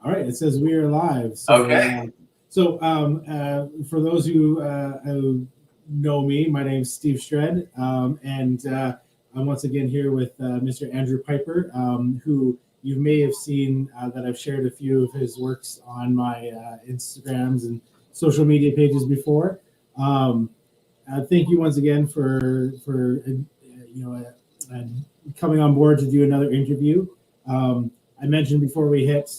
All right, it says we are live. Okay. For those who know me, my name is Steve Shred, and I'm once again here with Mr. Andrew Pyper, who you may have seen that I've shared a few of his works on my Instagrams and social media pages before. Um, Thank you once again uh, coming on board to do another interview. I mentioned before we hit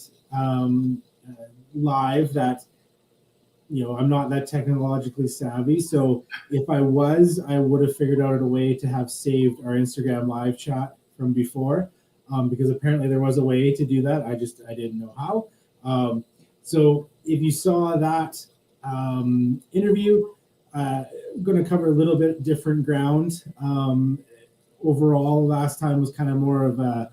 live that I'm not that technologically savvy. So if I was, I would have figured out a way to have saved our Instagram live chat from before, because apparently there was a way to do that. I didn't know how. So if you saw that interview, I'm going to cover a little bit different ground. Overall, last time was kind of more of a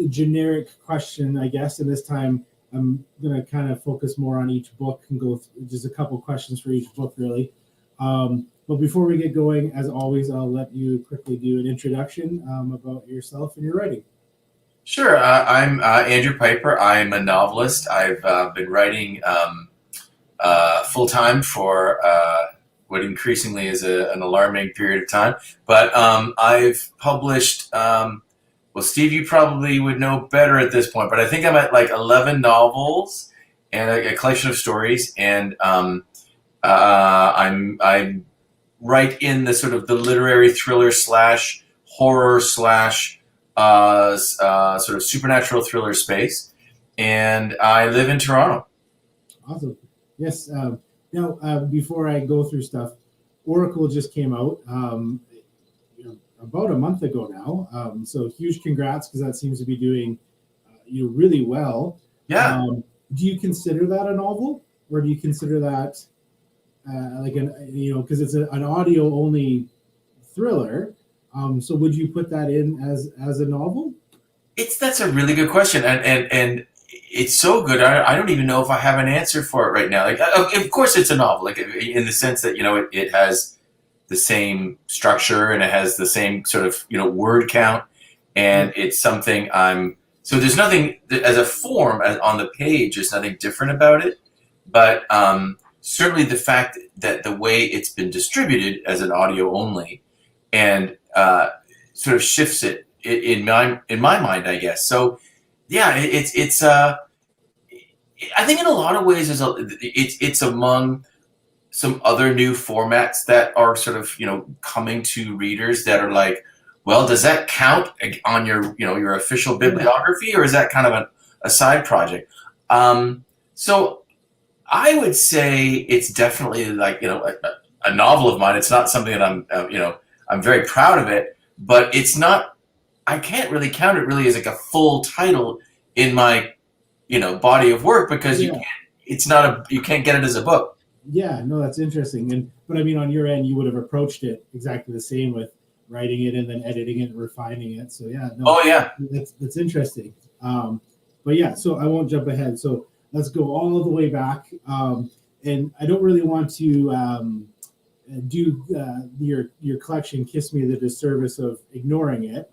generic question, I guess, and this time I'm going to kind of focus more on each book and go through just a couple questions for each book, really. But before we get going, as always, I'll let you quickly do an introduction about yourself and your writing. Sure. I'm Andrew Pyper. I'm a novelist. I've been writing full time for what increasingly is an alarming period of time. But I've published, well, Steve, you probably would know better at this point, but I think I'm at like 11 novels and a collection of stories. And I'm right in the sort of the literary thriller slash horror slash sort of supernatural thriller space, and I live in Toronto. Awesome. Yes. Now, before I go through stuff, Oracle just came out about a month ago now. So huge congrats, because that seems to be doing really well. Yeah. Do you consider that a novel, or do you consider that because it's an audio only thriller? So would you put that in as a novel? That's a really good question, and it's so good. I don't even know if I have an answer for it right now. Like, of course, it's a novel, like in the sense that it has the same structure and it has the same sort of word count, and it's something So there's nothing as a form on the page. There's nothing different about it, but certainly the fact that the way it's been distributed as an audio only, and sort of shifts it in my mind, I guess. So yeah, it's I think in a lot of ways it's among some other new formats that are sort of coming to readers that are like, well, does that count on your official bibliography, or is that kind of a side project? So I would say it's definitely like a novel of mine. It's not something that I'm very proud of it, but it's not. I can't really count it really as like a full title in my body of work, because you can't get it as a book. Yeah, no, that's interesting. But I mean, on your end, you would have approached it exactly the same, with writing it and then editing it and refining it. So yeah, no, oh yeah, that's interesting. But yeah, so I won't jump ahead. So let's go all the way back. And I don't really want to do your collection kiss me the disservice of ignoring it,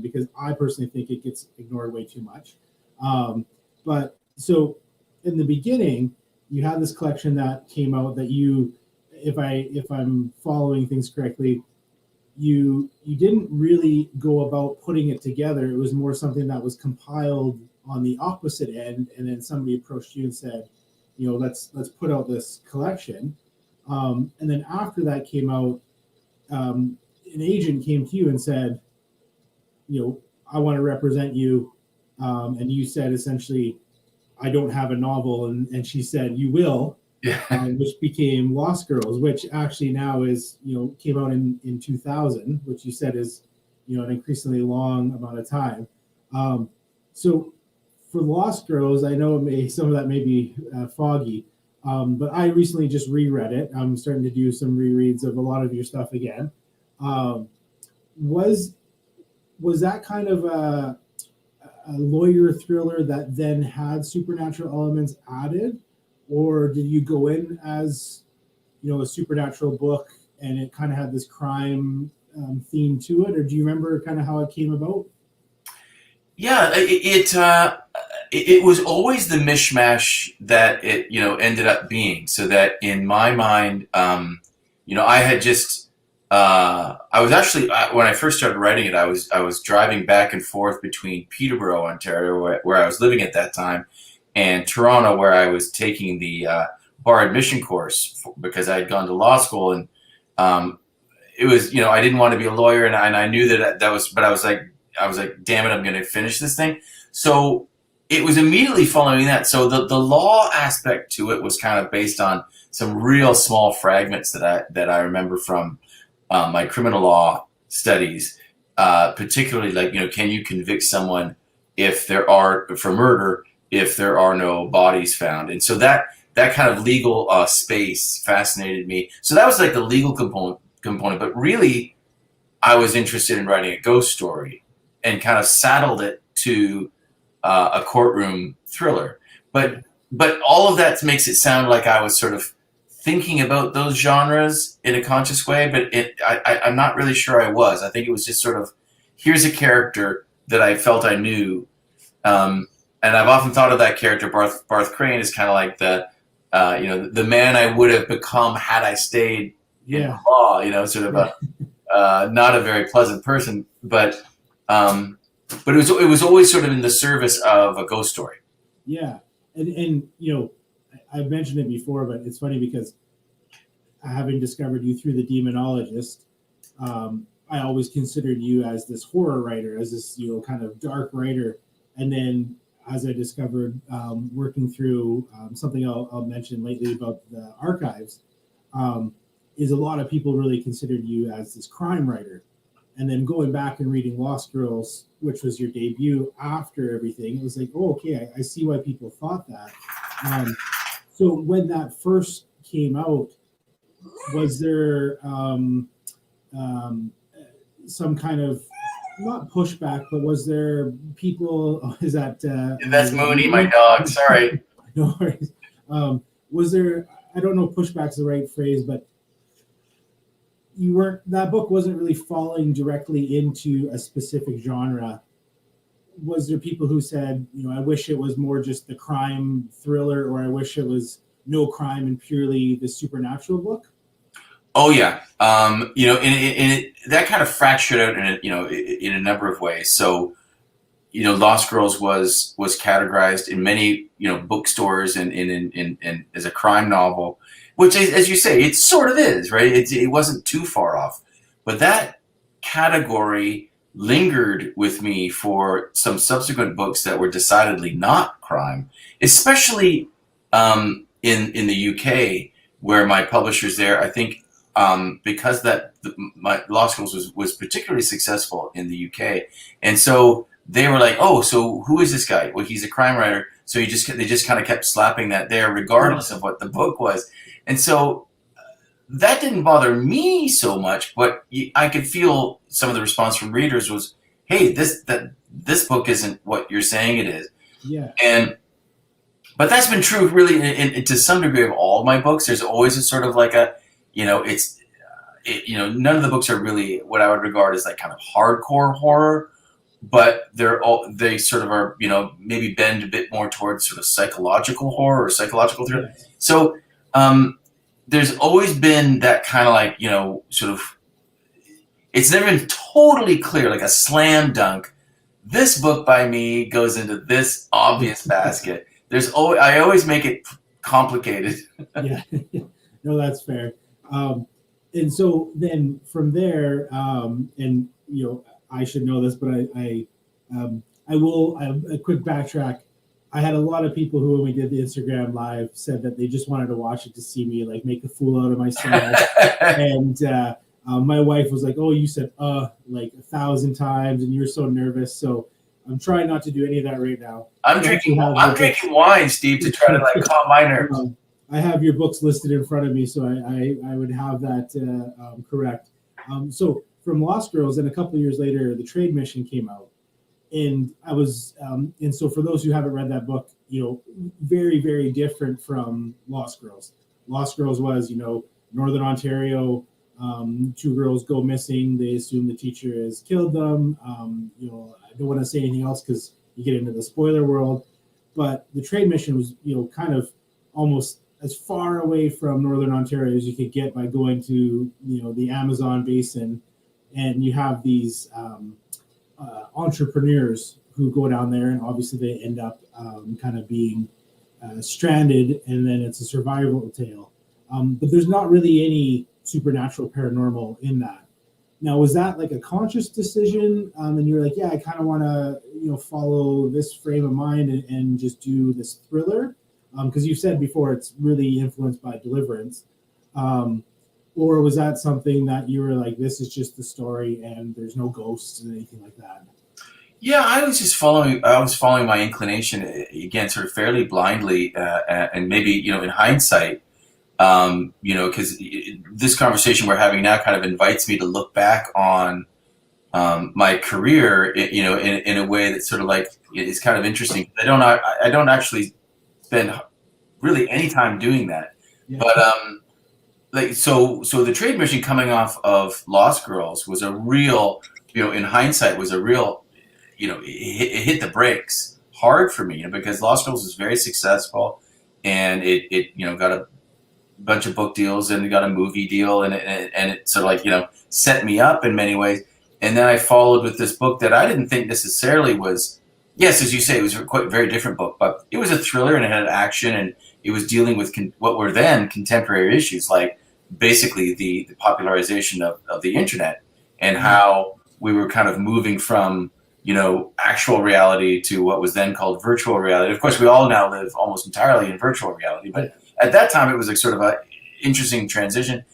because I personally think it gets ignored way too much. But so in the beginning, you had this collection that came out that if I'm following things correctly, you didn't really go about putting it together. It was more something that was compiled on the opposite end, and then somebody approached you and said, let's put out this collection. And then after that came out, an agent came to you and said, I want to represent you. And you said essentially, I don't have a novel. And she said, you will, which became Lost Girls, which actually now is, came out in 2000, which you said is, an increasingly long amount of time. So for Lost Girls, I know some of that may be foggy, but I recently just reread it. I'm starting to do some rereads of a lot of your stuff again. Was that kind of a lawyer thriller that then had supernatural elements added, or did you go in as a supernatural book and it kind of had this crime theme to it, or do you remember kind of how it came about? Yeah, it was always the mishmash that it, ended up being. So that in my mind, I had just, I was actually, when I first started writing it, I was driving back and forth between Peterborough, Ontario, where I was living at that time, and Toronto, where I was taking the bar admission course because I had gone to law school, and it was, I didn't want to be a lawyer, and I knew that was, but I was like, damn it, I'm going to finish this thing. So it was immediately following that. So the law aspect to it was kind of based on some real small fragments that I remember from my criminal law studies, particularly like, can you convict someone for murder if there are no bodies found? And so that kind of legal space fascinated me. So that was like the legal component, but really I was interested in writing a ghost story and kind of saddled it to a courtroom thriller. But all of that makes it sound like I was sort of thinking about those genres in a conscious way, but I'm not really sure I was. I think it was just sort of, here's a character that I felt I knew. And I've often thought of that character, Barth Crane, as kind of like the man I would have become had I stayed in law, sort of not a very pleasant person, but it was always sort of in the service of a ghost story. Yeah. And I've mentioned it before, but it's funny because having discovered you through The Demonologist, I always considered you as this horror writer, as this, kind of dark writer. And then as I discovered working through something I'll mention lately about the archives, is a lot of people really considered you as this crime writer. And then going back and reading Lost Girls, which was your debut after everything, it was like, oh, okay, I see why people thought that. So when that first came out, was there some kind of, not pushback, but was there people, is that... That's Mooney, my dog, sorry. No worries. Was there, I don't know if pushback's the right phrase, but that book wasn't really falling directly into a specific genre. Was there people who said, I wish it was more just the crime thriller, or I wish it was no crime and purely the supernatural book? Oh yeah, that kind of fractured out in a number of ways. So, Lost Girls was categorized in many bookstores and in as a crime novel, which, as you say, it sort of is, right? It wasn't too far off, but that category lingered with me for some subsequent books that were decidedly not crime, especially in the UK, where my publishers there, I think. Because my Lost Girls was particularly successful in the UK, and so they were like, "Oh, so who is this guy? Well, he's a crime writer." So they just kind of kept slapping that there, regardless of what the book was, and so that didn't bother me so much. But I could feel some of the response from readers was, "Hey, this book isn't what you're saying it is." Yeah, but that's been true really to some degree of all of my books. There's always a sort of like a none of the books are really what I would regard as like kind of hardcore horror, but they sort of are, maybe bend a bit more towards sort of psychological horror or psychological thriller. yes. So there's always been that kind of like, sort of, it's never been totally clear, like a slam dunk. This book by me goes into this obvious basket. I always make it complicated. Yeah, no, that's fair. And so then from there, and I should know this, but I will. A quick backtrack. I had a lot of people who, when we did the Instagram live, said that they just wanted to watch it to see me like make a fool out of myself. And my wife was like, "Oh, you said like 1,000 times, and you're so nervous." So I'm trying not to do any of that right now. I'm drinking wine, Steve, to try to like calm my nerves. I have your books listed in front of me, so I would have that correct. So from Lost Girls, and a couple of years later, The Trade Mission came out, and I was, and so for those who haven't read that book, very, very different from Lost Girls. Lost Girls was, Northern Ontario, 2 girls go missing. They assume the teacher has killed them. I don't want to say anything else because you get into the spoiler world. but the trade mission was, kind of almost as far away from Northern Ontario as you could get by going to, the Amazon basin. And you have these entrepreneurs who go down there, and obviously they end up kind of being stranded, and then it's a survival tale. But there's not really any supernatural paranormal in that. Now, was that like a conscious decision? And you were like, yeah, I kind of want to, follow this frame of mind and just do this thriller? Because you've said before it's really influenced by Deliverance. Or was that something that you were like, this is just the story and there's no ghosts and anything like that? Yeah, I was just following. I was following my inclination again, sort of fairly blindly, and maybe in hindsight, because this conversation we're having now kind of invites me to look back on my career, in a way that sort of like is kind of interesting. I don't actually spend really any time doing that, Yeah. but so the trade mission coming off of Lost Girls was a real, in hindsight, was a real, it hit the brakes hard for me, because Lost Girls was very successful, and it got a bunch of book deals and got a movie deal, and it sort of like set me up in many ways. And then I followed with this book that I didn't think necessarily was, yes, as you say, it was a quite very different book, but it was a thriller and it had action, and it was dealing with what were then contemporary issues, like basically the popularization of the internet, and how we were kind of moving from actual reality to what was then called virtual reality. Of course, we all now live almost entirely in virtual reality, but at that time it was like sort of a interesting transition.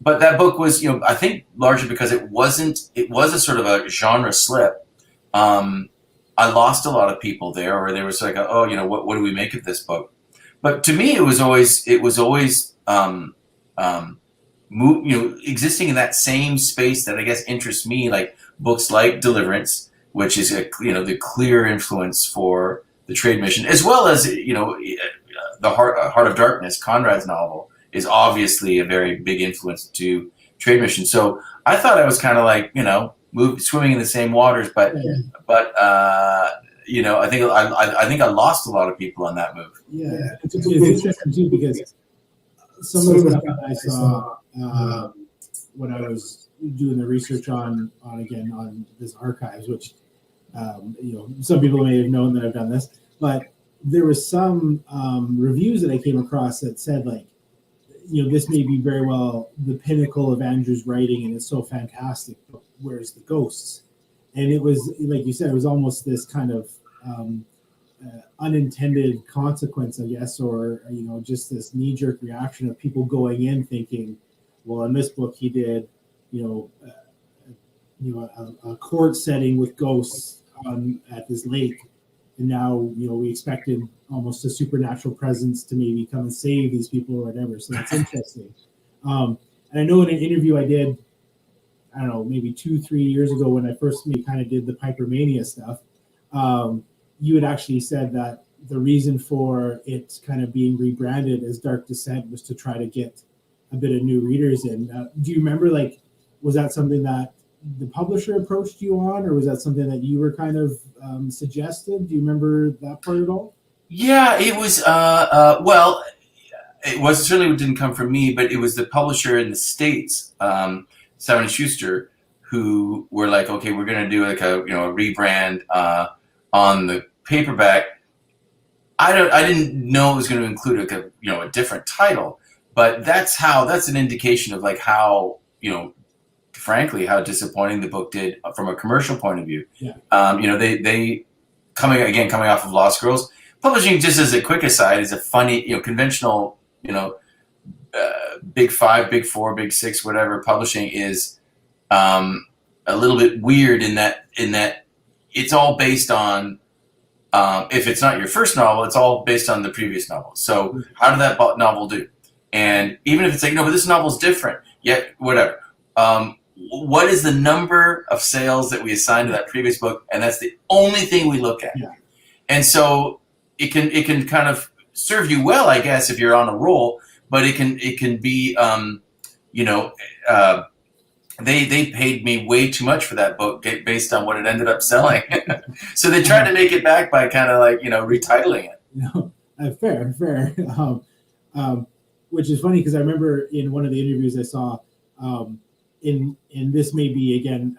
But that book was, I think largely because it was a sort of a genre slip. I lost a lot of people there, or there was like, what do we make of this book? But to me, it was always existing in that same space that I guess interests me, like books like Deliverance, which is the clear influence for the trade mission, as well as the Heart of Darkness, Conrad's novel, is obviously a very big influence to trade mission. So I thought I was kind of like swimming in the same waters, but I think I lost a lot of people on that move. Yeah, it's interesting too, because some of the stuff that I saw when I was doing the research on this archives, which some people may have known that I've done this, but there was some reviews that I came across that said like, this may be very well the pinnacle of Andrew's writing and it's so fantastic, but where's the ghosts? And it was, like you said, it was almost this kind of unintended consequence, I guess, or, just this knee-jerk reaction of people going in thinking, well, in this book he did, a court setting with ghosts at this lake. And now, we expected almost a supernatural presence to maybe come and save these people or whatever. So that's interesting. And I know in an interview I did, I don't know, maybe 2-3 years ago when I first kind of did the Pyper Mania stuff, you had actually said that the reason for it kind of being rebranded as Dark Descent was to try to get a bit of new readers in. Do you remember, like, was that something that the publisher approached you on, or was that something that you were kind of suggested? Do you remember that part at all? Yeah, it was. It was certainly didn't come from me, but it was the publisher in the States, Simon & Schuster, who were like, okay, we're going to do like a rebrand on the paperback. I didn't know it was going to include a different title, but that's an indication of like how frankly how disappointing the book did from a commercial point of view. Yeah. They coming off of Lost Girls, publishing, just as a quick aside, is a funny conventional big 5, big 4, big 6, whatever publishing is a little bit weird in that it's all based on if it's not your first novel, it's all based on the previous novel. So how did that novel do? And even if it's like, no, but this novel's different, yet whatever. What is the number of sales that we assign to that previous book? And that's the only thing we look at. Yeah. And so it can kind of serve you well, I guess, if you're on a roll, but it can be they paid me way too much for that book based on what it ended up selling. So they tried to make it back by kind of like, retitling it. No, fair. Um, which is funny because I remember in one of the interviews I saw, in this may be again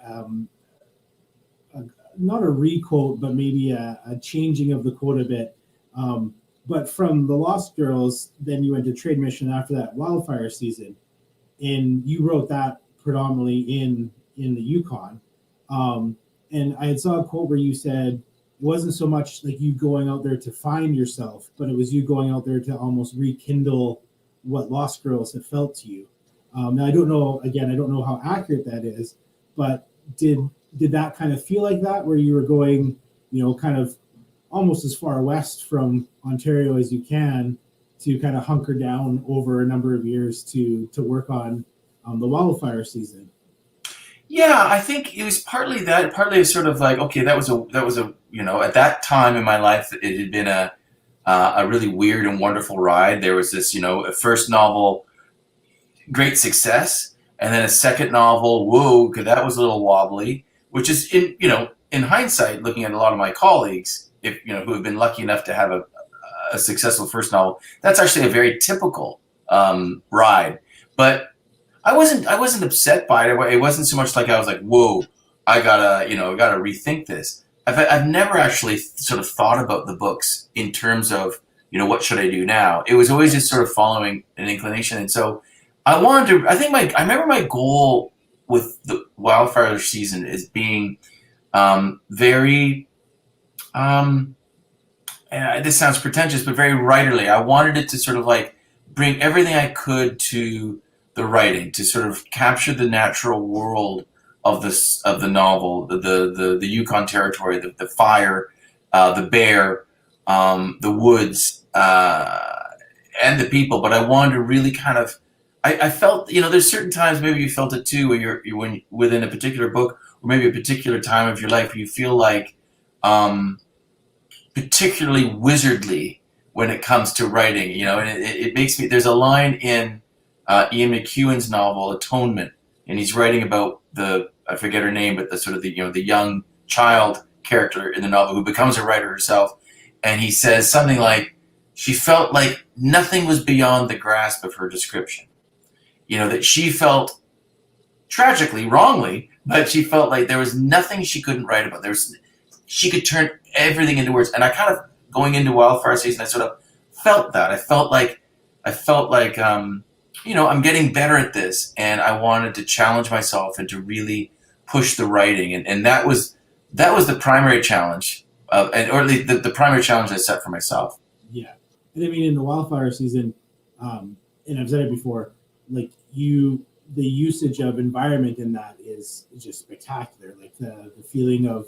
not a requote, but maybe a changing of the quote a bit. But from the Lost Girls, then you went to Trade Mission after that wildfire season, and you wrote that predominantly in the Yukon. And I had saw a quote where you said it wasn't so much like you going out there to find yourself, but it was you going out there to almost rekindle what Lost Girls had felt to you. Now I don't know how accurate that is, but did that kind of feel like that, where you were going, kind of almost as far west from Ontario as you can to kind of hunker down over a number of years to work on the wildfire season? Yeah, I think it was partly that, partly sort of like, okay, that was a at that time in my life, it had been a really weird and wonderful ride. There was this, a first novel, great success, and then a second novel, whoa, that was a little wobbly, which is in hindsight, looking at a lot of my colleagues, if who have been lucky enough to have a successful first novel, that's actually a very typical ride. But I wasn't upset by it. It wasn't so much like I was like, whoa, I gotta rethink this. I've never actually sort of thought about the books in terms of, what should I do now? It was always just sort of following an inclination. And so I remember my goal with the wildfire season is being very, this sounds pretentious, but very writerly. I wanted it to sort of like bring everything I could to the writing, to sort of capture the natural world of the novel, the Yukon territory, the fire, the bear, the woods, and the people. But I wanted to really kind of, I felt, there's certain times, maybe you felt it too, where when within a particular book or maybe a particular time of your life where you feel like particularly wizardly when it comes to writing, and it makes me, there's a line in Ian McEwan's novel Atonement, and he's writing about I forget her name, but the sort of the young child character in the novel who becomes a writer herself, and he says something like she felt like nothing was beyond the grasp of her description. That she felt tragically, wrongly, but she felt like there was nothing she couldn't write about. She could turn everything into words, and I kind of, going into wildfire season, I sort of felt that. I felt like I'm getting better at this, and I wanted to challenge myself and to really push the writing, and that was the primary challenge, or at least the primary challenge I set for myself. Yeah, and I mean in the wildfire season, and I've said it before, like the usage of environment in that is just spectacular. Like the feeling of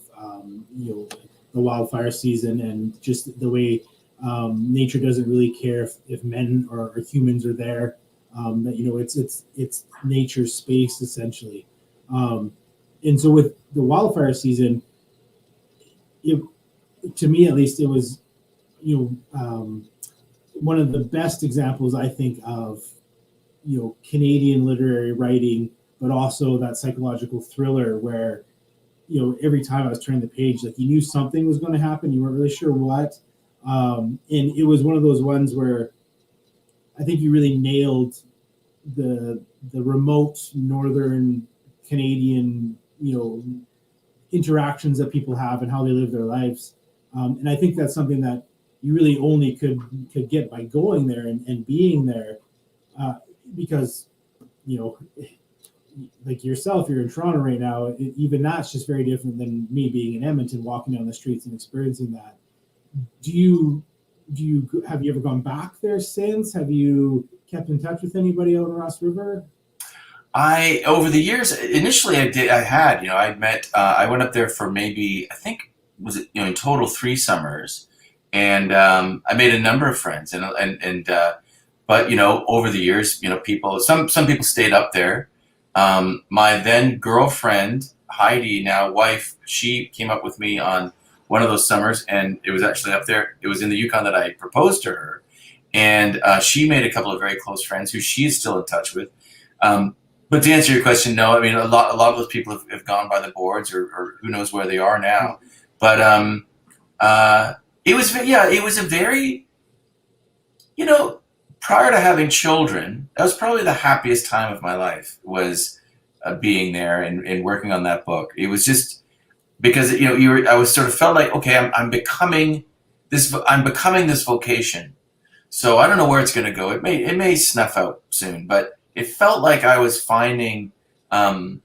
the wildfire season, and just the way nature doesn't really care if men or humans are there. That it's nature's space essentially, and so with the wildfire season, to me at least, it was one of the best examples I think of Canadian literary writing, but also that psychological thriller where every time I was turning the page, like you knew something was going to happen, you weren't really sure what, and it was one of those ones where I think you really nailed the remote northern Canadian, interactions that people have and how they live their lives. And I think that's something that you really only could get by going there and being there, because, like yourself, you're in Toronto right now. Even that's just very different than me being in Edmonton, walking down the streets and experiencing that. Have you ever gone back there since? Have you kept in touch with anybody out in Ross River? Over the years, initially I met, I went up there for maybe, I think, was it, in total 3 summers, and I made a number of friends, but over the years, some people stayed up there. My then girlfriend, Heidi, now wife, she came up with me on one of those summers, and it was actually up there. It was in the Yukon that I proposed to her, and she made a couple of very close friends who she is still in touch with. But to answer your question, no. I mean, a lot of those people have gone by the boards, or who knows where they are now. But uh, it was a very, you know, prior to having children, that was probably the happiest time of my life, was being there and working on that book. It was just because, I was sort of felt like, okay, I'm becoming this vocation. So I don't know where it's going to go. It may snuff out soon, but it felt like I was finding um,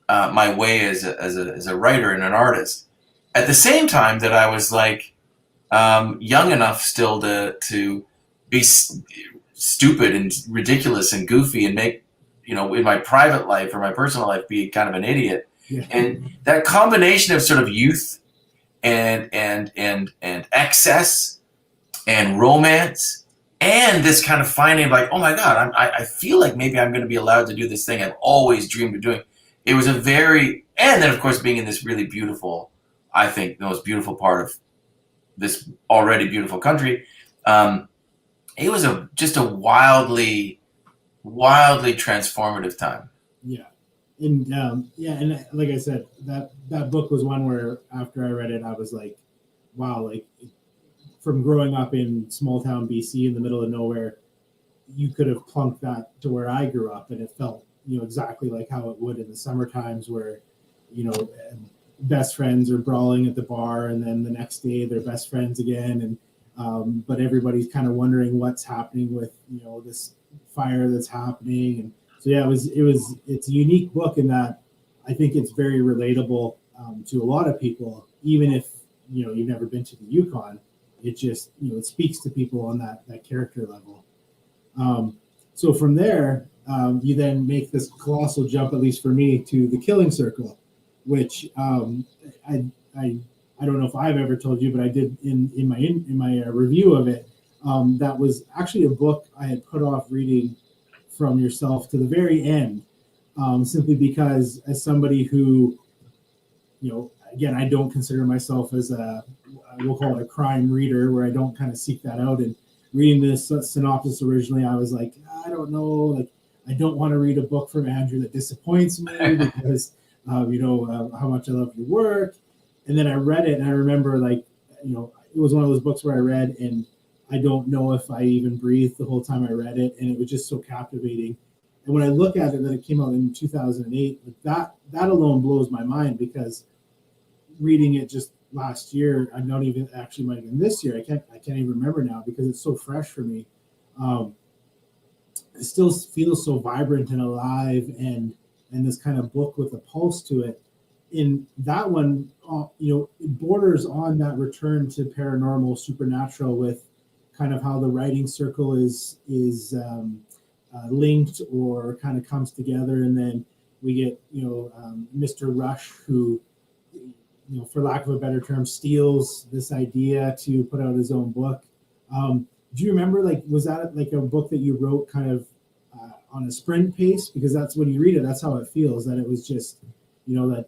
my way as a writer and an artist. At the same time that I was like young enough still to be stupid and ridiculous and goofy and make, in my private life or my personal life, be kind of an idiot. Yeah. And that combination of sort of youth and excess and romance, and this kind of finding like, oh my God, I feel like maybe I'm going to be allowed to do this thing I've always dreamed of doing. It was and then of course being in this really beautiful, I think the most beautiful part of this already beautiful country. It was just a wildly transformative time. Yeah. And and like I said, that book was one where after I read it, I was like, wow, like from growing up in small town BC in the middle of nowhere, you could have plunked that to where I grew up, and it felt, exactly like how it would in the summer times where, best friends are brawling at the bar, and then the next day they're best friends again, and but everybody's kind of wondering what's happening with this fire that's happening. And so yeah, it's a unique book in that I think it's very relatable to a lot of people, even if you've never been to the Yukon. It just it speaks to people on that character level. So from there, you then make this colossal jump, at least for me, to the Killing Circle, which I don't know if I've ever told you, but I did in my review of it. That was actually a book I had put off reading from yourself to the very end, simply because as somebody who, again, I don't consider myself as we'll call it a crime reader, where I don't kind of seek that out. And reading this synopsis originally, I was like, I don't know, like I don't want to read a book from Andrew that disappoints me because how much I love your work. And then I read it, and I remember it was one of those books where I read, and I don't know if I even breathed the whole time I read it, and it was just so captivating. And when I look at it, that it came out in 2008, that alone blows my mind, because reading it just last year, I don't even actually might have been this year. I can't even remember now because it's so fresh for me. It still feels so vibrant and alive, and this kind of book with a pulse to it. In that one, it borders on that return to paranormal, supernatural, with kind of how the writing circle is linked or kind of comes together, and then we get Mr. Rush, who, for lack of a better term, steals this idea to put out his own book. Do you remember, was that like a book that you wrote kind of on a sprint pace? Because that's when you read it, that's how it feels, that it was just, that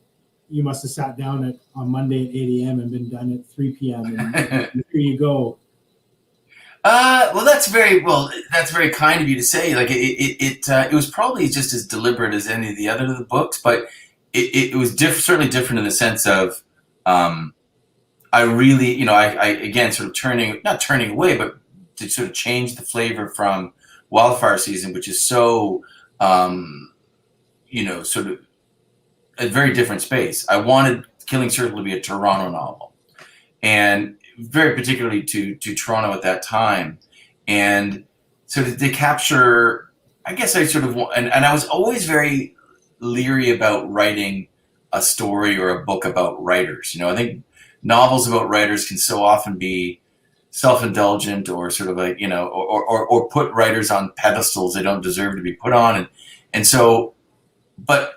you must have sat down on Monday at 8 a.m. and been done at 3 p.m. and here you go. Well, that's very kind of you to say. Like it was probably just as deliberate as any of the other of the books, but it was certainly different in the sense of, I really, I again sort of not turning away, but to sort of change the flavor from Wildfire Season, which is so, sort of a very different space. I wanted Killing Circle to be a Toronto novel, and very particularly to Toronto at that time. And so to capture, I guess I sort of, and I was always very leery about writing a story or a book about writers. I think novels about writers can so often be self-indulgent, or sort of like, or put writers on pedestals they don't deserve to be put on. And so, but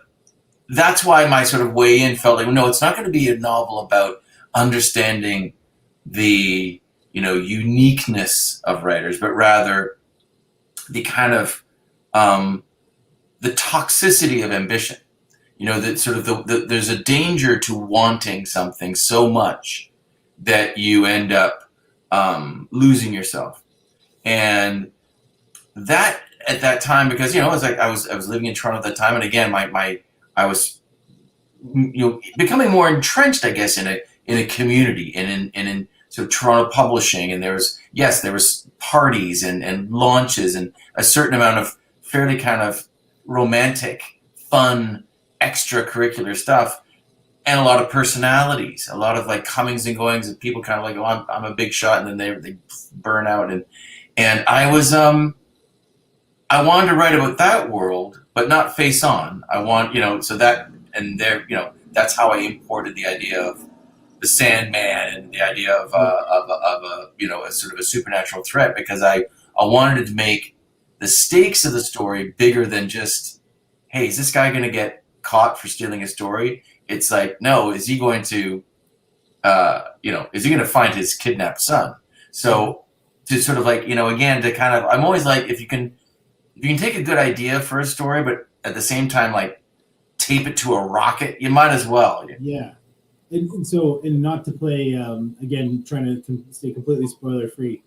that's why my sort of way in felt like, no, it's not going to be a novel about understanding the, uniqueness of writers, but rather the kind of, the toxicity of ambition. That sort of there's a danger to wanting something so much that you end up losing yourself. And that at that time, because it was like I was living in Toronto at that time, and again, I was becoming more entrenched, I guess, in a community and in sort of Toronto publishing, and there was parties and launches and a certain amount of fairly kind of romantic, fun, extracurricular stuff, and a lot of personalities, a lot of like comings and goings, and people kind of like, oh, I'm a big shot, and then they burn out, and I was I wanted to write about that world, but not face on. I want, so that, and there, that's how I imported the idea of the Sandman and the idea of a a sort of a supernatural threat, because I wanted to make the stakes of the story bigger than just, hey, is this guy going to get caught for stealing a story? It's like, no, is he going to, is he going to find his kidnapped son? So to sort of like, again, to kind of, I'm always like, if you can take a good idea for a story, but at the same time, like tape it to a rocket, you might as well. Yeah. And so, and not to play, again, trying to stay completely spoiler free,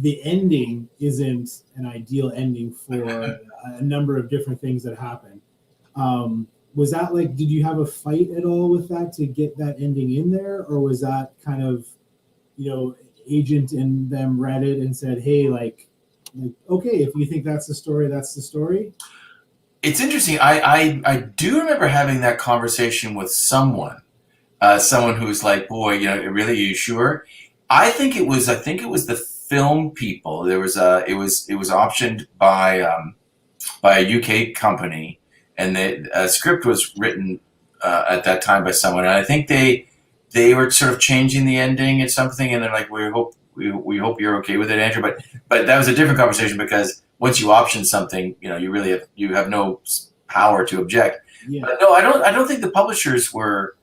the ending isn't an ideal ending for a number of different things that happen. Was that like, did you have a fight at all with that to get that ending in there? Or was that kind of, agent and them read it and said, hey, like, okay, if you think that's the story, that's the story? It's interesting. I do remember having that conversation with someone who's like, boy, really, are you sure? I think it was the film people. There was it was optioned by a UK company, and the script was written at that time by someone, and I think they were sort of changing the ending and something, and they're like, we hope you're okay with it, Andrew. But that was a different conversation, because once you option something, you have no power to object. Yeah. But no, I don't think the publishers were.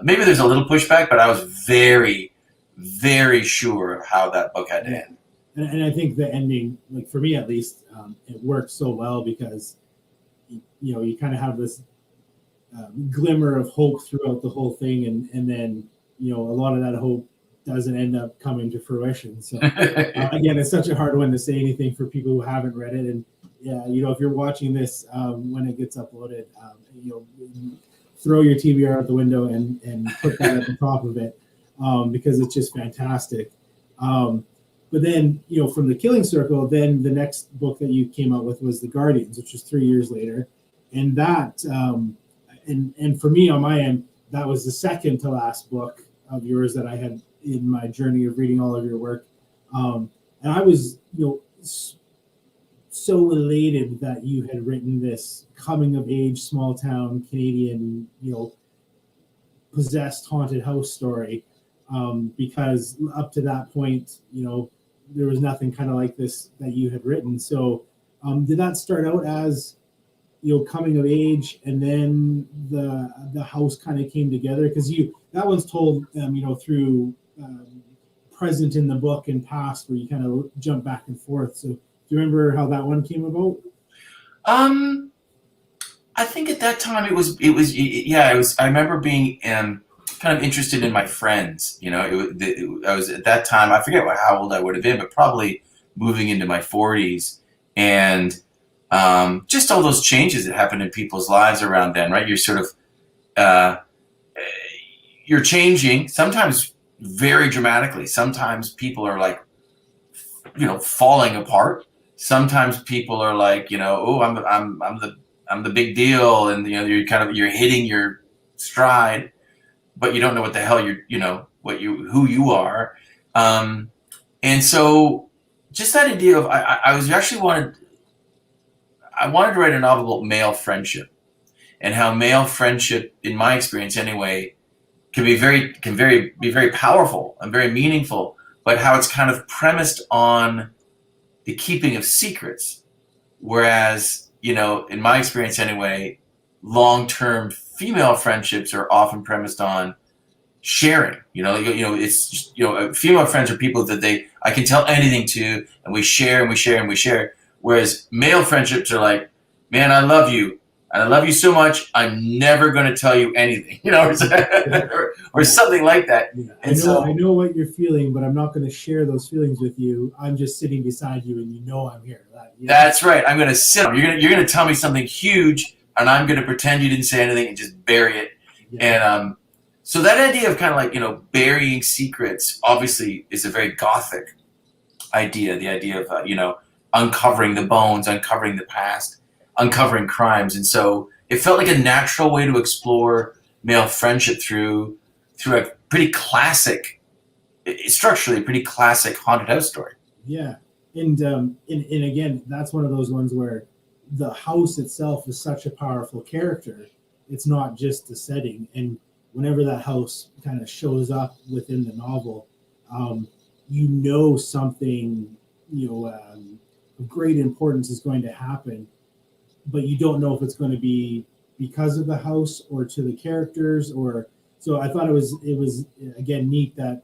Maybe there's a little pushback, but I was very, very sure of how that book had to end. And I think the ending, like for me at least, it worked so well because, you kind of have this glimmer of hope throughout the whole thing, and then a lot of that hope doesn't end up coming to fruition. So again, it's such a hard one to say anything for people who haven't read it. And yeah, if you're watching this when it gets uploaded, throw your TBR out the window and put that at the top of it, because it's just fantastic. But then, from the Killing Circle, then the next book that you came out with was The Guardians, which was 3 years later. And that, and for me on my end, that was the second to last book of yours that I had in my journey of reading all of your work. And I was, so elated that you had written this coming of age, small town Canadian, possessed haunted house story. Because up to that point, there was nothing kind of like this that you had written. So did that start out as, coming of age, and then the house kind of came together? Because that one's told, through present in the book and past, where you kind of jump back and forth. So do you remember how that one came about? I think at that time it was I remember being kind of interested in my friends. I was at that time, I forget how old I would have been, but probably moving into my 40s, and just all those changes that happen in people's lives around then, right? You're sort of you're changing, sometimes very dramatically. Sometimes people are like, falling apart. Sometimes people are like, oh, I'm the big deal, and you're hitting your stride, but you don't know what the hell who you are. And so just that idea of, I wanted to write a novel about male friendship, and how male friendship, in my experience anyway, can be very powerful and very meaningful, but how it's kind of premised on the keeping of secrets. Whereas, in my experience anyway, long-term female friendships are often premised on sharing. It's just, female friends are people that I can tell anything to, and we share and we share and we share. Whereas male friendships are like, man, I love you. and I love you so much, I'm never going to tell you anything, or something like that. Yeah. And I know what you're feeling, but I'm not going to share those feelings with you. I'm just sitting beside you, and you know I'm here. That's right. I'm going to sit. You're going to tell me something huge, and I'm going to pretend you didn't say anything and just bury it. Yeah. And so that idea of kind of like burying secrets obviously is a very Gothic idea. The idea of uncovering the bones, uncovering the past, uncovering crimes, and so it felt like a natural way to explore male friendship through a pretty classic, structurally pretty classic haunted house story. Yeah, and again, that's one of those ones where the house itself is such a powerful character. It's not just the setting, and whenever that house kind of shows up within the novel, something of great importance is going to happen, but you don't know if it's going to be because of the house or to the characters. Or so I thought it was again neat that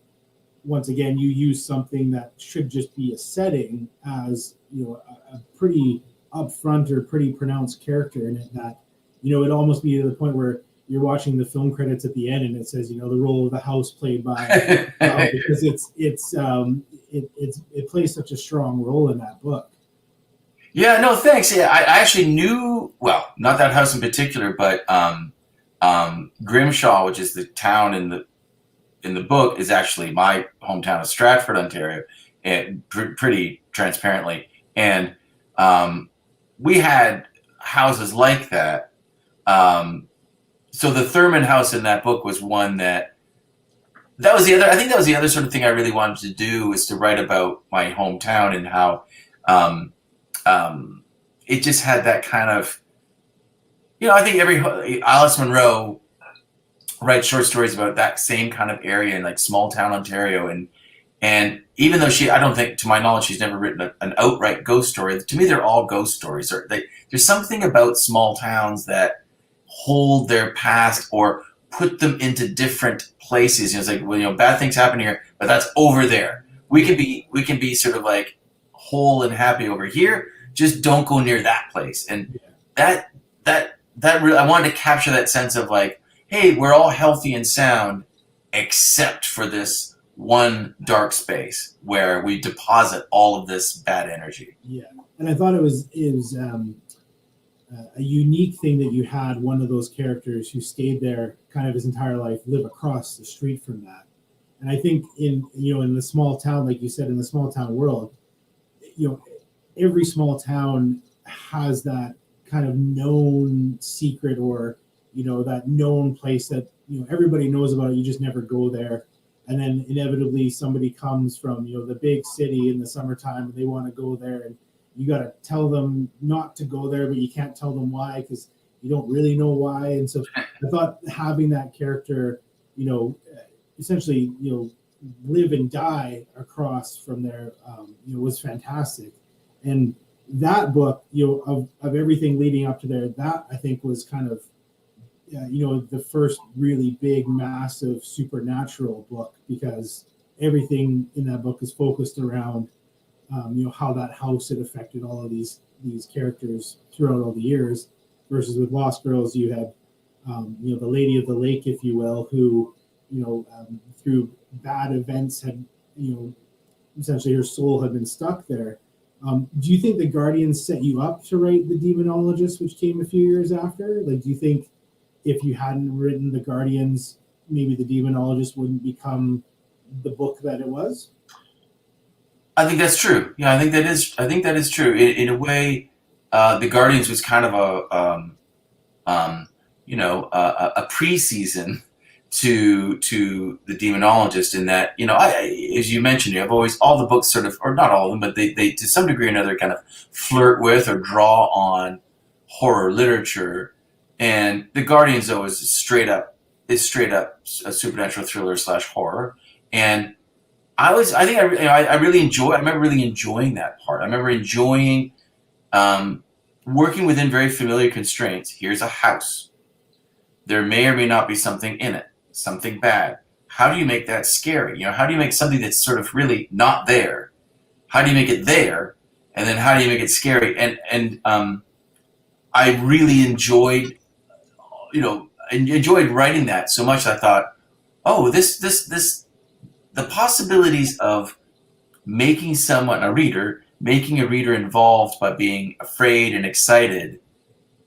once again you use something that should just be a setting as a pretty upfront or pretty pronounced character in it, that it'd almost be to the point where you're watching the film credits at the end and it says the role of the house played by because it plays such a strong role in that book. Yeah, no, thanks. Yeah, I actually knew, well, not that house in particular, but Grimshaw, which is the town in the book, is actually my hometown of Stratford, Ontario, and pretty transparently. And we had houses like that. So the Thurman house in that book was one that was the other. I think that was the other sort of thing I really wanted to do, was to write about my hometown and how it just had that kind of, I think Alice Munro writes short stories about that same kind of area in like small town Ontario, and even though I don't think, to my knowledge, she's never written an outright ghost story. To me, they're all ghost stories. There's something about small towns that hold their past or put them into different places. It's like, bad things happen here, but that's over there. We can be sort of like whole and happy over here. Just don't go near that place. And that really, I wanted to capture that sense of like, hey, we're all healthy and sound, except for this one dark space where we deposit all of this bad energy. Yeah, and I thought it was a unique thing that you had one of those characters who stayed there kind of his entire life live across the street from that. And I think in the small town, like you said, in the small town world, every small town has that kind of known secret, or that known place that everybody knows about it, you just never go there. And then inevitably somebody comes from the big city in the summertime and they want to go there, and you got to tell them not to go there, but you can't tell them why because you don't really know why. And so I thought having that character essentially live and die across from there was fantastic. And that book of everything leading up to there, that I think was kind of the first really big, massive supernatural book, because everything in that book is focused around how that house had affected all of these characters throughout all the years. Versus with Lost Girls, you had the Lady of the Lake, if you will, who through bad events had essentially her soul had been stuck there. Do you think the Guardians set you up to write The Demonologist, which came a few years after? Like, do you think if you hadn't written The Guardians, maybe The Demonologist wouldn't become the book that it was? I think that's true. Yeah, I think that is true. In a way, The Guardians was kind of a pre-season to The Demonologist, in that as you mentioned, you have always all the books sort of, or not all of them, but they to some degree or another kind of flirt with or draw on horror literature, and The Guardians though is straight up a supernatural thriller / horror. And I remember really enjoying that part. I remember enjoying working within very familiar constraints. Here's a house. There may or may not be something in it, something bad. How do you make that scary? How do you make something that's sort of really not there? How do you make it there? And then how do you make it scary? And I really enjoyed, enjoyed writing that so much. I thought, oh, this, the possibilities of making someone, a reader, making a reader involved by being afraid and excited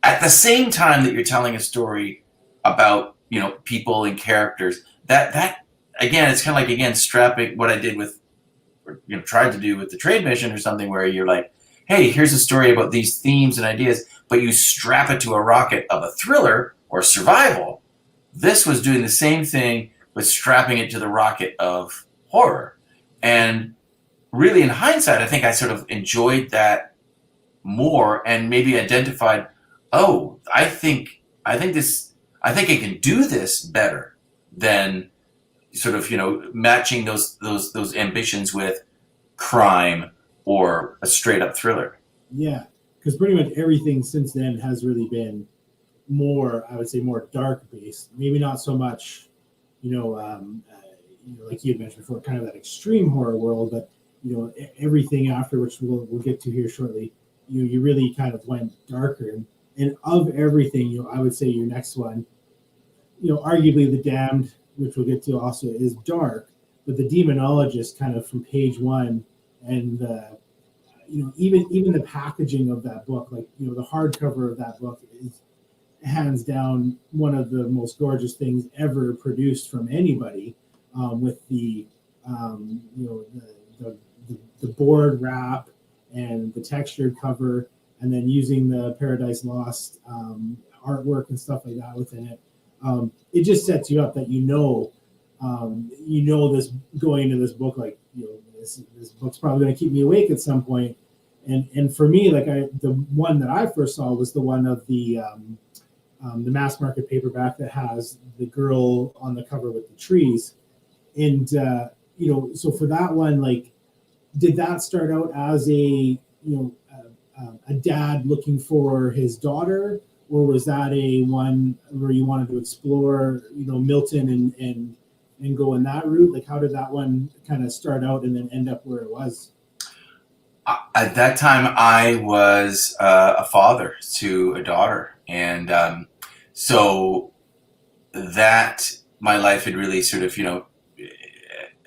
at the same time that you're telling a story about, people and characters. That again, it's kind of like, again, strapping what I did with, or, tried to do with the trade mission or something, where you're like, hey, here's a story about these themes and ideas, but you strap it to a rocket of a thriller or survival. This was doing the same thing, but strapping it to the rocket of horror. And really, in hindsight, I think I sort of enjoyed that more, and maybe identified, oh, I think I can do this better than sort of, matching those ambitions with crime or a straight up thriller. Yeah, because pretty much everything since then has really been more, I would say, more dark based. Maybe not so much, like you had mentioned before, kind of that extreme horror world, but everything after, which we'll get to here shortly. You really kind of went darker, and of everything, I would say your next one, arguably The Damned, which we'll get to also, is dark, but The Demonologist, kind of from page one, and even the packaging of that book, like the hardcover of that book is hands down one of the most gorgeous things ever produced from anybody, with the the board wrap and the textured cover, and then using the Paradise Lost artwork and stuff like that within it. It just sets you up that this going into this book, like this book's probably going to keep me awake at some point. And for me, like the one that I first saw was the one of the mass market paperback that has the girl on the cover with the trees, and so for that one, like, did that start out as a dad looking for his daughter, or was that a one where you wanted to explore Milton and go in that route? Like, how did that one kind of start out and then end up where it was? At that time, I was a father to a daughter, and so that my life had really sort of,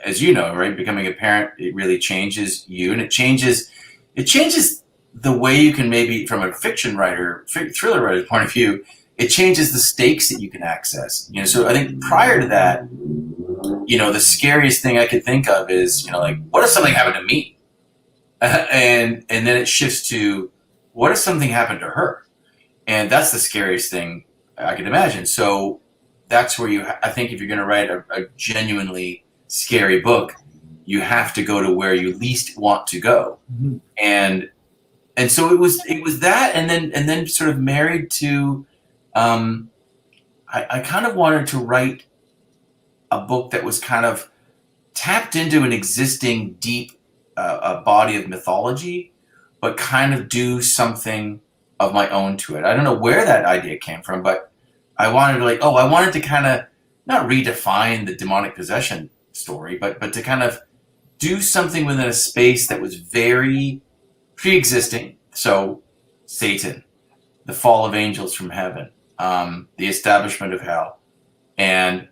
as you know, right, becoming a parent, it really changes you, and it changes the way you can, maybe from a fiction writer, thriller writer's point of view, it changes the stakes that you can access. So I think prior to that, the scariest thing I could think of is, like, what if something happened to me? And then it shifts to, what if something happened to her? And that's the scariest thing I could imagine. So that's where I think if you're going to write a genuinely scary book, you have to go to where you least want to go. Mm-hmm. And so it was that, and then sort of married to, I kind of wanted to write a book that was kind of tapped into an existing deep a body of mythology, but kind of do something of my own to it. I don't know where that idea came from, but I wanted to kind of not redefine the demonic possession story, but to kind of do something within a space that was very pre-existing. So Satan, the fall of angels from heaven, the establishment of hell, and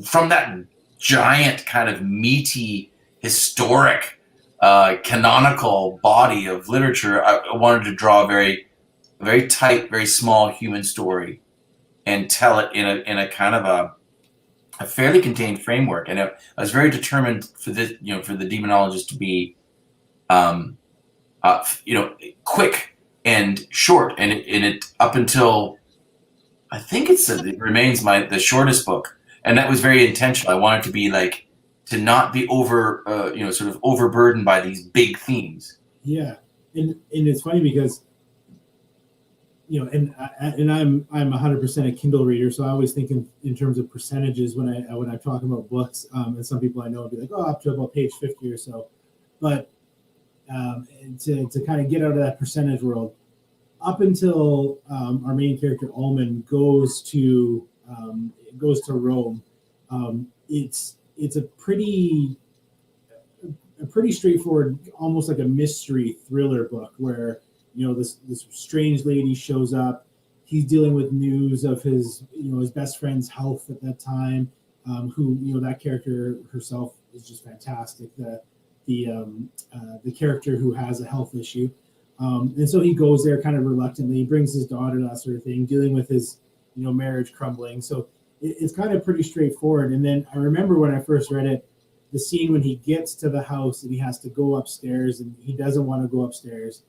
from that giant kind of meaty historic canonical body of literature, I wanted to draw a very, very tight, very small human story and tell it in a kind of a fairly contained framework. And I was very determined for this, for The Demonologist to be quick and short, and it up until, I think it remains the shortest book, and that was very intentional. I wanted to be to not be sort of overburdened by these big themes. Yeah, and it's funny because and I'm 100% a Kindle reader, so I always think in terms of percentages when I'm talking about books. And some people I know will be like, oh, up to about page 50 or so, but to kind of get out of that percentage world, up until our main character Ullman goes to Rome, it's a pretty straightforward, almost like a mystery thriller book where this strange lady shows up. He's dealing with news of his his best friend's health at that time. Who that character herself is just fantastic. The character who has a health issue, and so he goes there kind of reluctantly. He brings his daughter, that sort of thing, dealing with his marriage crumbling. So it's kind of pretty straightforward. And then I remember when I first read it, the scene when he gets to the house and he has to go upstairs and he doesn't want to go upstairs.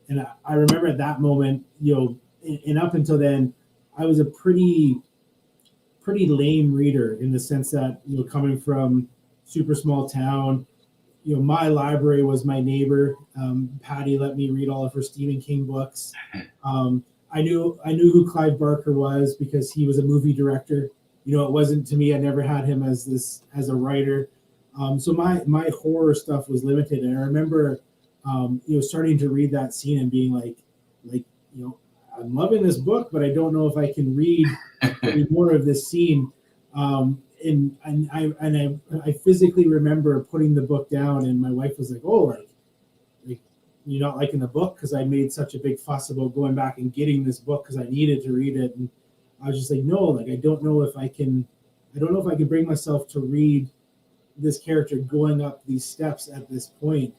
And I remember at that moment, and up until then, I was a pretty lame reader in the sense that, coming from super small town, my library was my neighbor. Patty let me read all of her Stephen King books. I knew who Clive Barker was because he was a movie director. It wasn't to me. I never had him as a writer. So my horror stuff was limited. And I remember, starting to read that scene and being like, I'm loving this book, but I don't know if I can read any more of this scene. And I physically remember putting the book down, and my wife was like, "Oh, like you're not liking the book?" Because I made such a big fuss about going back and getting this book because I needed to read it, and I was just like, "No, like I don't know if I can bring myself to read this character going up these steps at this point."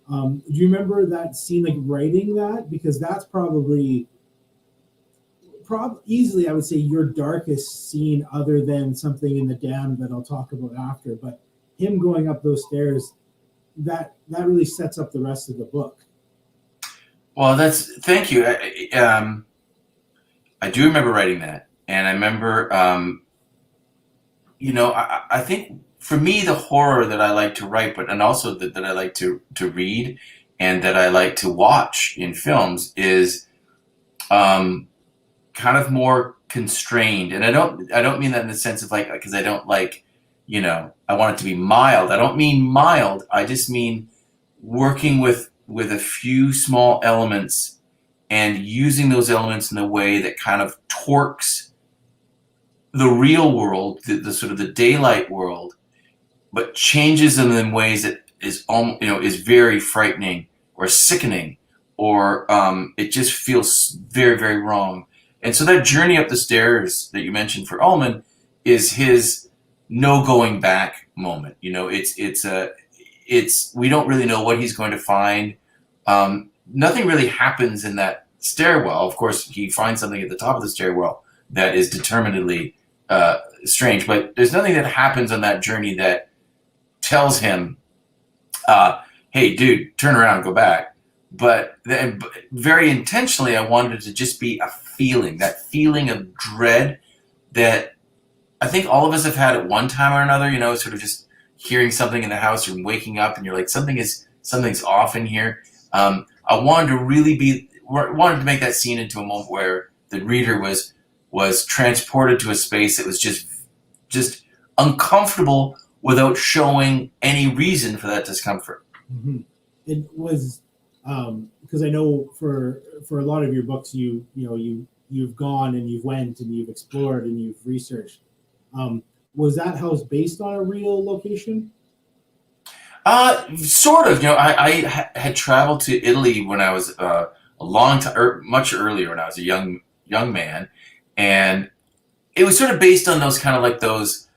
Do you remember that scene, like writing that? Because that's probably easily, I would say, your darkest scene, other than something in the dam that I'll talk about after. But him going up those stairs, that really sets up the rest of the book. Well, thank you. I do remember writing that, and I remember, I think for me, the horror that I like to write, and also that I like to read, and that I like to watch in films is kind of more constrained. And I don't mean that in the sense of like, because I don't like, I want it to be mild. I don't mean mild. I just mean working with a few small elements and using those elements in a way that kind of torques the real world, the sort of the daylight world, but changes them in ways that is very frightening or sickening, or it just feels very, very wrong. And so that journey up the stairs that you mentioned for Ullman is his no going back moment. It's we don't really know what he's going to find. Nothing really happens in that stairwell. Of course, he finds something at the top of the stairwell that is determinedly strange, but there's nothing that happens on that journey that tells him, hey, dude, turn around, go back. But very intentionally, I wanted it to just be a feeling, that feeling of dread that I think all of us have had at one time or another, sort of just hearing something in the house or waking up and you're like, something's off in here. I wanted to make that scene into a moment where the reader was transported to a space that was just uncomfortable without showing any reason for that discomfort. Mm-hmm. It was because I know for a lot of your books, you've gone and you've went and you've explored and you've researched. Was that house based on a real location? Sort of. I had traveled to Italy when I was a long time, or much earlier when I was a young man, and it was sort of based on those kind of like those,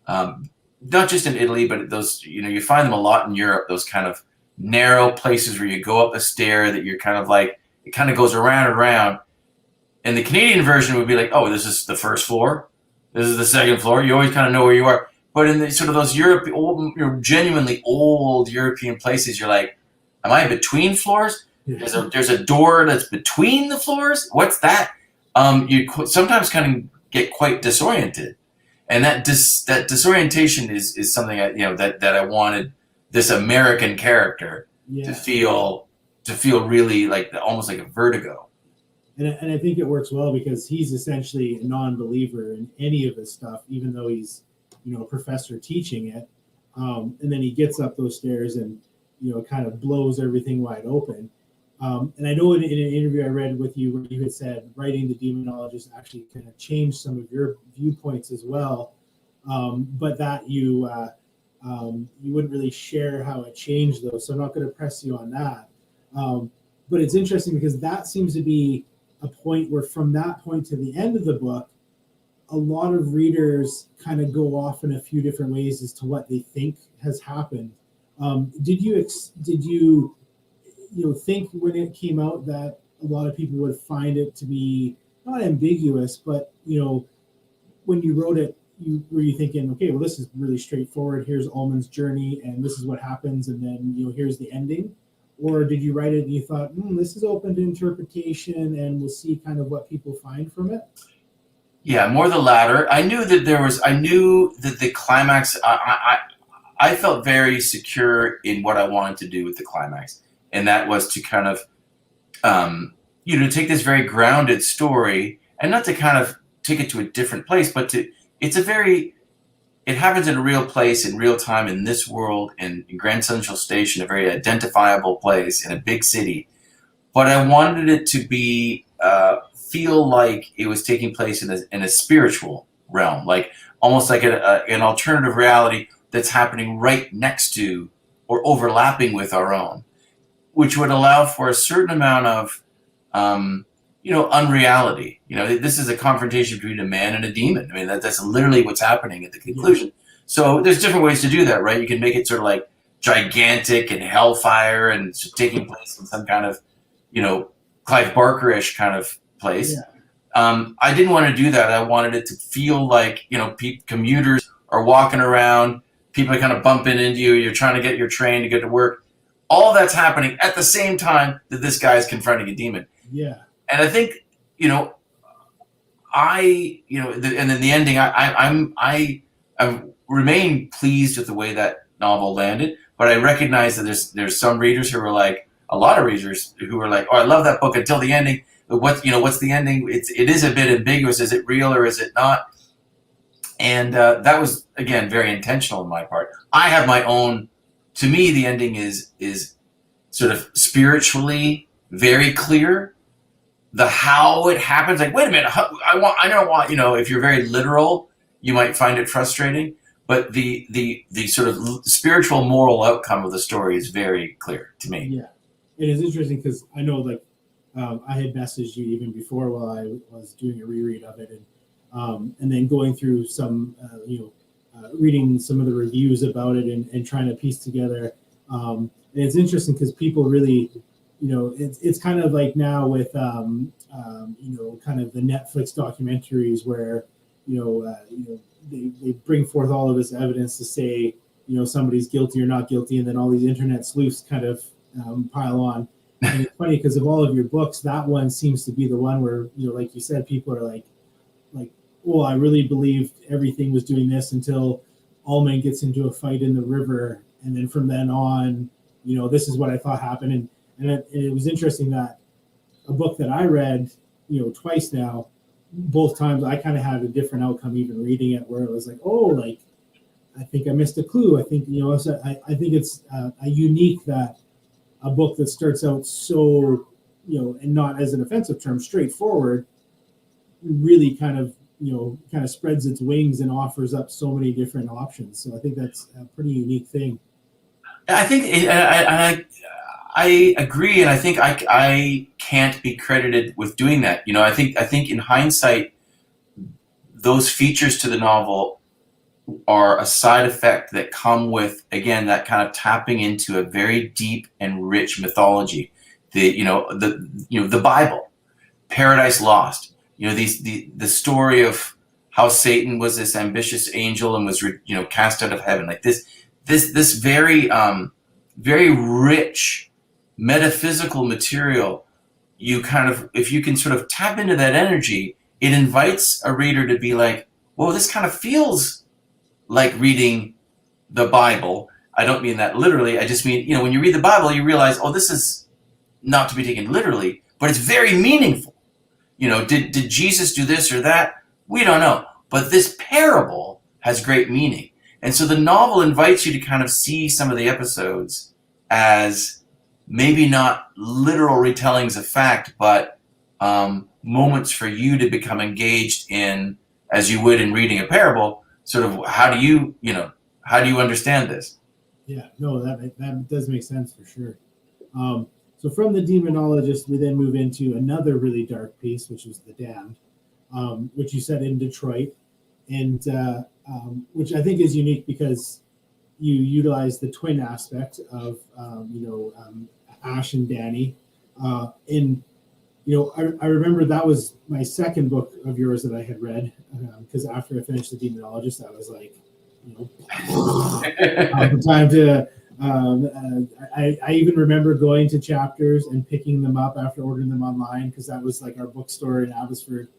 not just in Italy, but those you find them a lot in Europe. Those kind of narrow places where you go up a stair that you're kind of like, it kind of goes around and around. And the Canadian version would be like, oh, this is the first floor, this is the second floor. You always kind of know where you are. But in the sort of those genuinely old European places, you're like, am I between floors? There's a door that's between the floors. What's that? You sometimes kind of get quite disoriented, and that disorientation is something that I wanted this American character to feel really like almost like a vertigo. And I think it works well because he's essentially a non-believer in any of this stuff, even though he's a professor teaching it. And then he gets up those stairs and kind of blows everything wide open. And I know in an interview I read with you where you had said writing The Demonologist actually kind of changed some of your viewpoints as well, but that you wouldn't really share how it changed those. So I'm not going to press you on that. but it's interesting because that seems to be a point where from that point to the end of the book, a lot of readers kind of go off in a few different ways as to what they think has happened. Did you think when it came out that a lot of people would find it to be not ambiguous, but when you wrote it, were you thinking, okay, well, this is really straightforward. Here's Ullman's journey, and this is what happens, and then here's the ending? Or did you write it and you thought, this is open to interpretation, and we'll see kind of what people find from it? Yeah, more the latter. I knew that the climax. I felt very secure in what I wanted to do with the climax, and that was to kind of, to take this very grounded story and not to kind of take it to a different place, but it happens in a real place in real time in this world in Grand Central Station, a very identifiable place in a big city. But I wanted it to be feel like it was taking place in a spiritual realm, like almost like an alternative reality that's happening right next to or overlapping with our own, which would allow for a certain amount of unreality. This is a confrontation between a man and a demon. I mean, that's literally what's happening at the conclusion. So there's different ways to do that, right? You can make it sort of like gigantic and hellfire and taking place in some kind of, Clive Barker-ish kind of place. Yeah. I didn't want to do that. I wanted it to feel like, commuters are walking around, people are kind of bumping into you, you're trying to get your train to get to work. All that's happening at the same time that this guy is confronting a demon. Yeah. And I think, and then the ending, I remain pleased with the way that novel landed, but I recognize that there's some readers who are like, a lot of readers who are like, oh, I love that book until the ending. But what's the ending? It is a bit ambiguous. Is it real or is it not? And that was, again, very intentional on my part. I have my own. To me, the ending is sort of spiritually very clear. The how it happens, like, wait a minute, I don't want, if you're very literal, you might find it frustrating. But the sort of spiritual moral outcome of the story is very clear to me. Yeah, it is interesting because I know, like, I had messaged you even before while I was doing a reread of it, and then going through some, reading some of the reviews about it and trying to piece together. And it's interesting because people really, it's kind of like now with, kind of the Netflix documentaries where, they bring forth all of this evidence to say, somebody's guilty or not guilty, and then all these internet sleuths kind of pile on. And it's funny because of all of your books, that one seems to be the one where, like you said, people are like, oh, I really believed everything was doing this until Ullman gets into a fight in the river, and then from then on, this is what I thought happened. And it was interesting that a book that I read, twice now, both times I kind of had a different outcome even reading it, where it was like, oh, like, I think I missed a clue. I think, so I think it's a unique that a book that starts out so, and not as an offensive term, straightforward, really kind of spreads its wings and offers up so many different options. So I think that's a pretty unique thing. I think I agree, and I think I can't be credited with doing that. I think in hindsight, those features to the novel are a side effect that come with, again, that kind of tapping into a very deep and rich mythology. The Bible, Paradise Lost. The story of how Satan was this ambitious angel and was cast out of heaven. Like this very very rich metaphysical material. If you can sort of tap into that energy, it invites a reader to be like, well, this kind of feels like reading the Bible. I don't mean that literally. I just mean, when you read the Bible, you realize, oh, this is not to be taken literally, but it's very meaningful. Did Jesus do this or that? We don't know. But this parable has great meaning. And so the novel invites you to kind of see some of the episodes as maybe not literal retellings of fact, but moments for you to become engaged in, as you would in reading a parable, sort of how do you understand this? Yeah, no, that does make sense for sure. So from the demonologist, we then move into another really dark piece, which was the Damned, which you said in Detroit, and which I think is unique because you utilize the twin aspect of Ash and Danny, and I remember that was my second book of yours that I had read, because after I finished the demonologist, I was like, time to. I even remember going to chapters and picking them up after ordering them online, because that was like our bookstore in Abbotsford,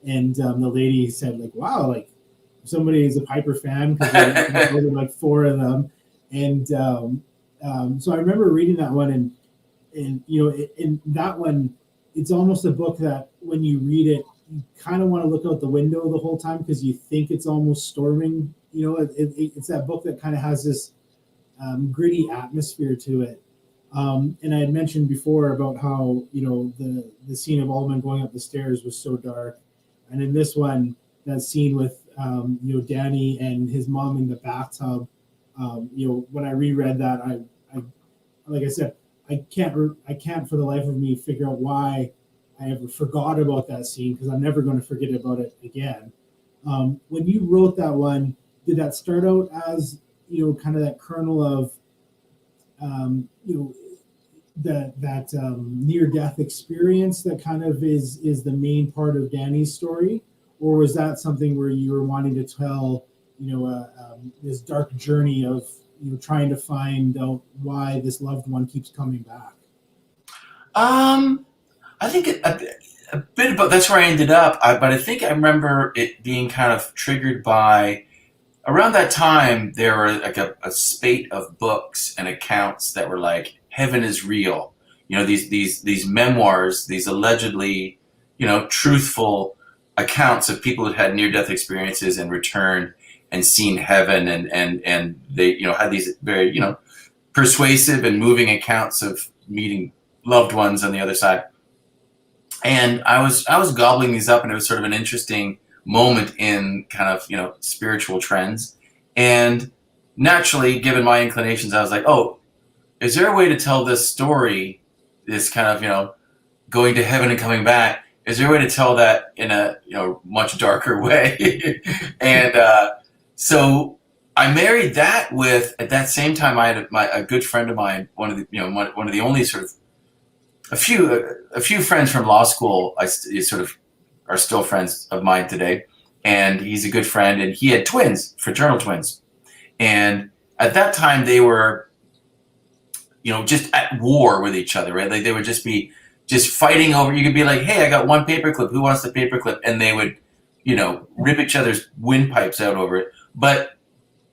and the lady said like, "Wow, like somebody is a Pyper fan," because I ordered like 4 of them, and so I remember reading that one, and in that one, it's almost a book that when you read it, you kind of want to look out the window the whole time because you think it's almost storming. It's that book that kind of has this gritty atmosphere to it. And I had mentioned before about how the scene of all men going up the stairs was so dark, and in this one, that scene with Danny and his mom in the bathtub. When I reread that, I like I said, I can't for the life of me figure out why I ever forgot about that scene, because I'm never going to forget about it again. When you wrote that one, did that start out as kind of that kernel of that near death experience that kind of is the main part of Danny's story, or was that something where you were wanting to tell this dark journey of trying to find out why this loved one keeps coming back? I think a bit about that's where I ended up, but I think I remember it being kind of triggered by around that time. There were like a spate of books and accounts that were like heaven is real. These memoirs, these allegedly truthful accounts of people who had near death experiences and returned and seen heaven, and they had these very persuasive and moving accounts of meeting loved ones on the other side. And I was gobbling these up, and it was sort of an interesting moment in kind of spiritual trends. And naturally, given my inclinations, I was like, oh, is there a way to tell this story, this kind of going to heaven and coming back? Is there a way to tell that in a much darker way? And so I married that with, at that same time, I had a good friend of mine, one of the only sort of a few friends from law school. I sort of are still friends of mine today, and he's a good friend, and he had twins, fraternal twins, and at that time they were just at war with each other, right? Like they would just be fighting over. You could be like, hey, I got one paperclip. Who wants the paperclip? And they would rip each other's windpipes out over it. But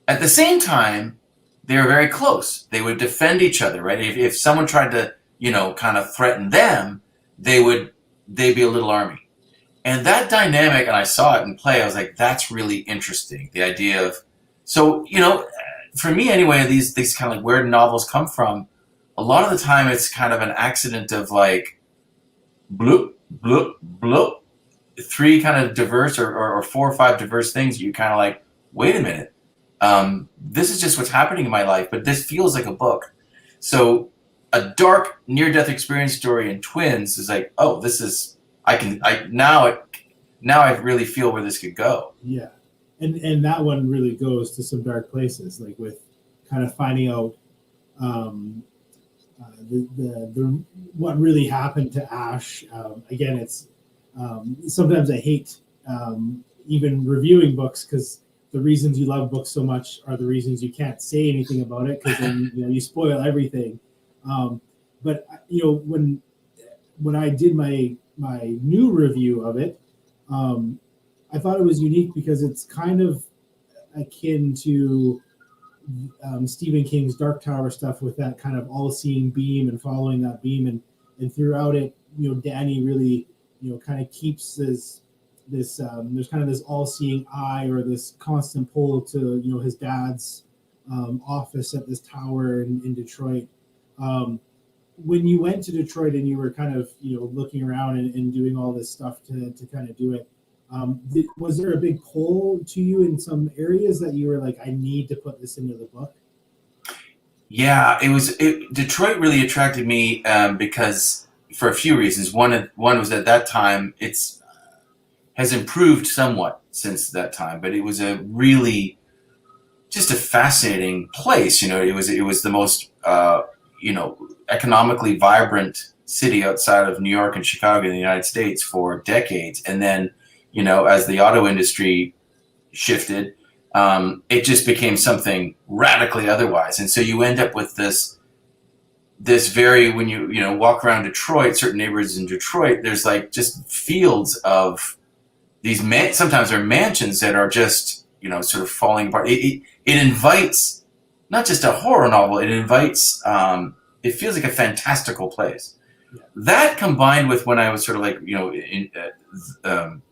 at the same time, they were very close. They would defend each other, right? If someone tried to kind of threaten them, they'd be a little army. And that dynamic, and I saw it in play, I was like, that's really interesting. The idea of, so, for me anyway, these kind of like where novels come from, a lot of the time it's kind of an accident of like, bloop, bloop, bloop, 3 kind of diverse or 4 or 5 diverse things. You kind of like, wait a minute. This is just what's happening in my life, but this feels like a book. So a dark near-death experience story in twins is like, oh, this is, now I really feel where this could go. Yeah. And that one really goes to some dark places, like with kind of finding out the what really happened to Ash. Again, it's sometimes I hate even reviewing books, because the reasons you love books so much are the reasons you can't say anything about it, because then you spoil everything. But when I did my new review of it, I thought it was unique because it's kind of akin to Stephen King's Dark Tower stuff, with that kind of all-seeing beam and following that beam, and throughout it, Danny really kind of keeps this there's kind of this all-seeing eye, or this constant pull to his dad's office at this tower in Detroit. When you went to Detroit and you were kind of looking around and doing all this stuff to kind of do it, was there a big pull to you in some areas that you were like, I need to put this into the book? Yeah, Detroit really attracted me because for a few reasons. One was at that time it's has improved somewhat since that time, but it was a really just a fascinating place. It was the most economically vibrant city outside of New York and Chicago in the United States for decades, and then as the auto industry shifted, it just became something radically otherwise. And so you end up with this very when you walk around Detroit, certain neighborhoods in Detroit, there's like just fields of these sometimes they're mansions that are just sort of falling apart. It invites not just a horror novel. It invites. It feels like a fantastical place. Yeah. That combined with when I was sort of like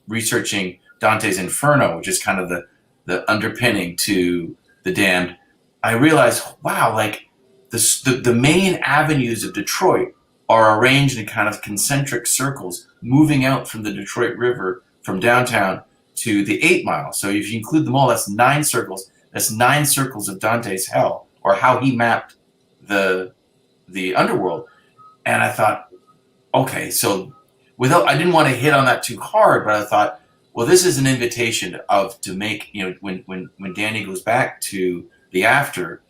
researching Dante's Inferno, which is kind of the underpinning to The Damned, I realized, wow, like the main avenues of Detroit are arranged in kind of concentric circles, moving out from the Detroit River from downtown to the 8 Mile. So if you include them all, that's 9 circles. That's 9 circles of Dante's hell, or how he mapped the underworld. And I thought, okay, so I didn't want to hit on that too hard, but I thought, well, this is an invitation to make, when Danny goes back to the after,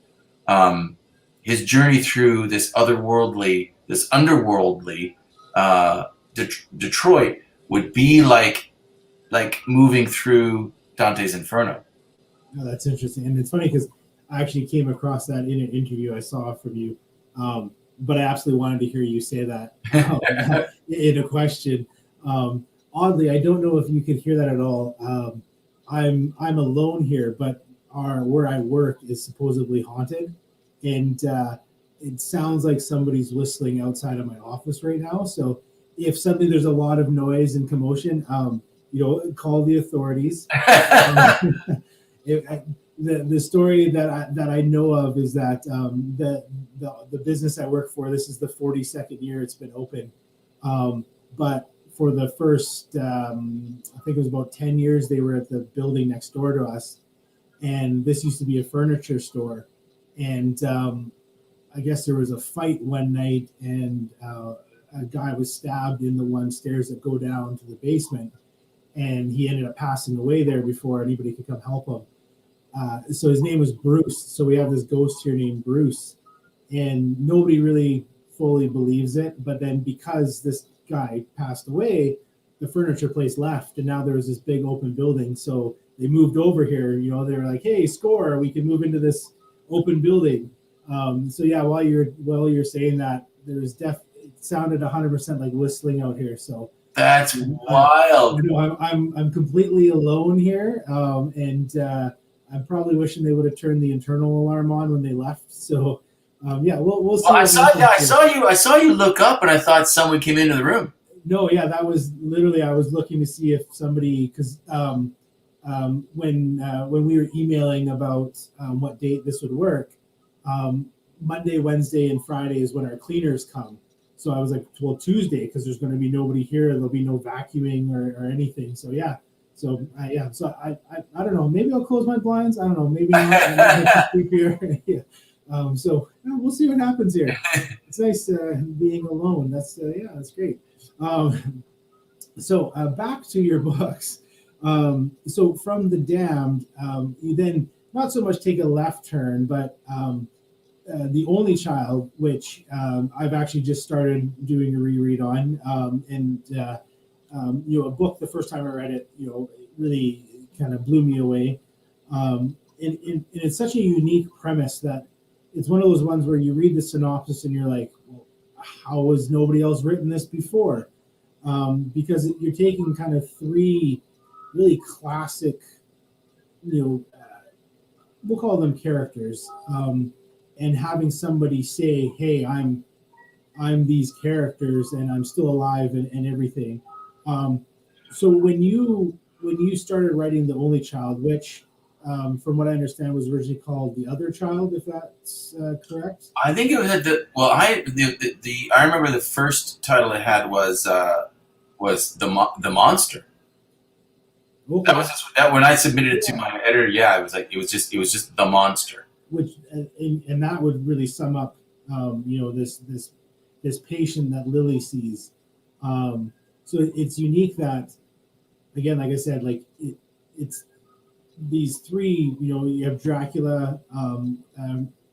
his journey through this underworldly Detroit would be like moving through Dante's Inferno. Oh, that's interesting, and it's funny because I actually came across that in an interview I saw from you, but I absolutely wanted to hear you say that in a question. Oddly, I don't know if you could hear that at all. I'm alone here, but where I work is supposedly haunted, and it sounds like somebody's whistling outside of my office right now. So if there's a lot of noise and commotion, call the authorities. The story that I know of is that the business I work for, this is the 42nd year it's been open, but for the first I think it was about 10 years they were at the building next door to us, and this used to be a furniture store, and I guess there was a fight one night, and a guy was stabbed in the one stairs that go down to the basement, and he ended up passing away there before anybody could come help him. So his name was Bruce. So we have this ghost here named Bruce, and nobody really fully believes it. But then because this guy passed away, the furniture place left, and now there was this big open building. So they moved over here. They were like, "Hey, score! We can move into this open building." So yeah, while you're saying that, it sounded 100% like whistling out here. So that's wild. I'm completely alone here, and I'm probably wishing they would have turned the internal alarm on when they left. So yeah, we'll see. Well, I saw you look up, and I thought someone came into the room. No, yeah, that was literally I was looking to see if somebody, because when we were emailing about what date this would work, Monday, Wednesday, and Friday is when our cleaners come. So I was like, well, Tuesday, because there's going to be nobody here. There'll be no vacuuming or anything. So yeah. So So I don't know. Maybe I'll close my blinds. I don't know. Maybe not. Sleep here. Yeah. So we'll see what happens here. It's nice being alone. That's great. So back to your books. So from The Damned, you then not so much take a left turn, but The Only Child, which I've actually just started doing a reread on, a book, the first time I read it, it really kind of blew me away. And it's such a unique premise that it's one of those ones where you read the synopsis and you're like, well, how has nobody else written this before? Because you're taking kind of 3 really classic, we'll call them characters, and having somebody say, hey, I'm these characters and I'm still alive and everything. So when you started writing The Only Child, which from what I understand was originally called The Other Child, if that's correct? I think it was I remember the first title it had was the Monster. Okay. That when I submitted it to my editor. Yeah, it was just The Monster. which and that would really sum up this patient that Lily sees. So it's unique that, again, like I said, like it's these three. You have Dracula,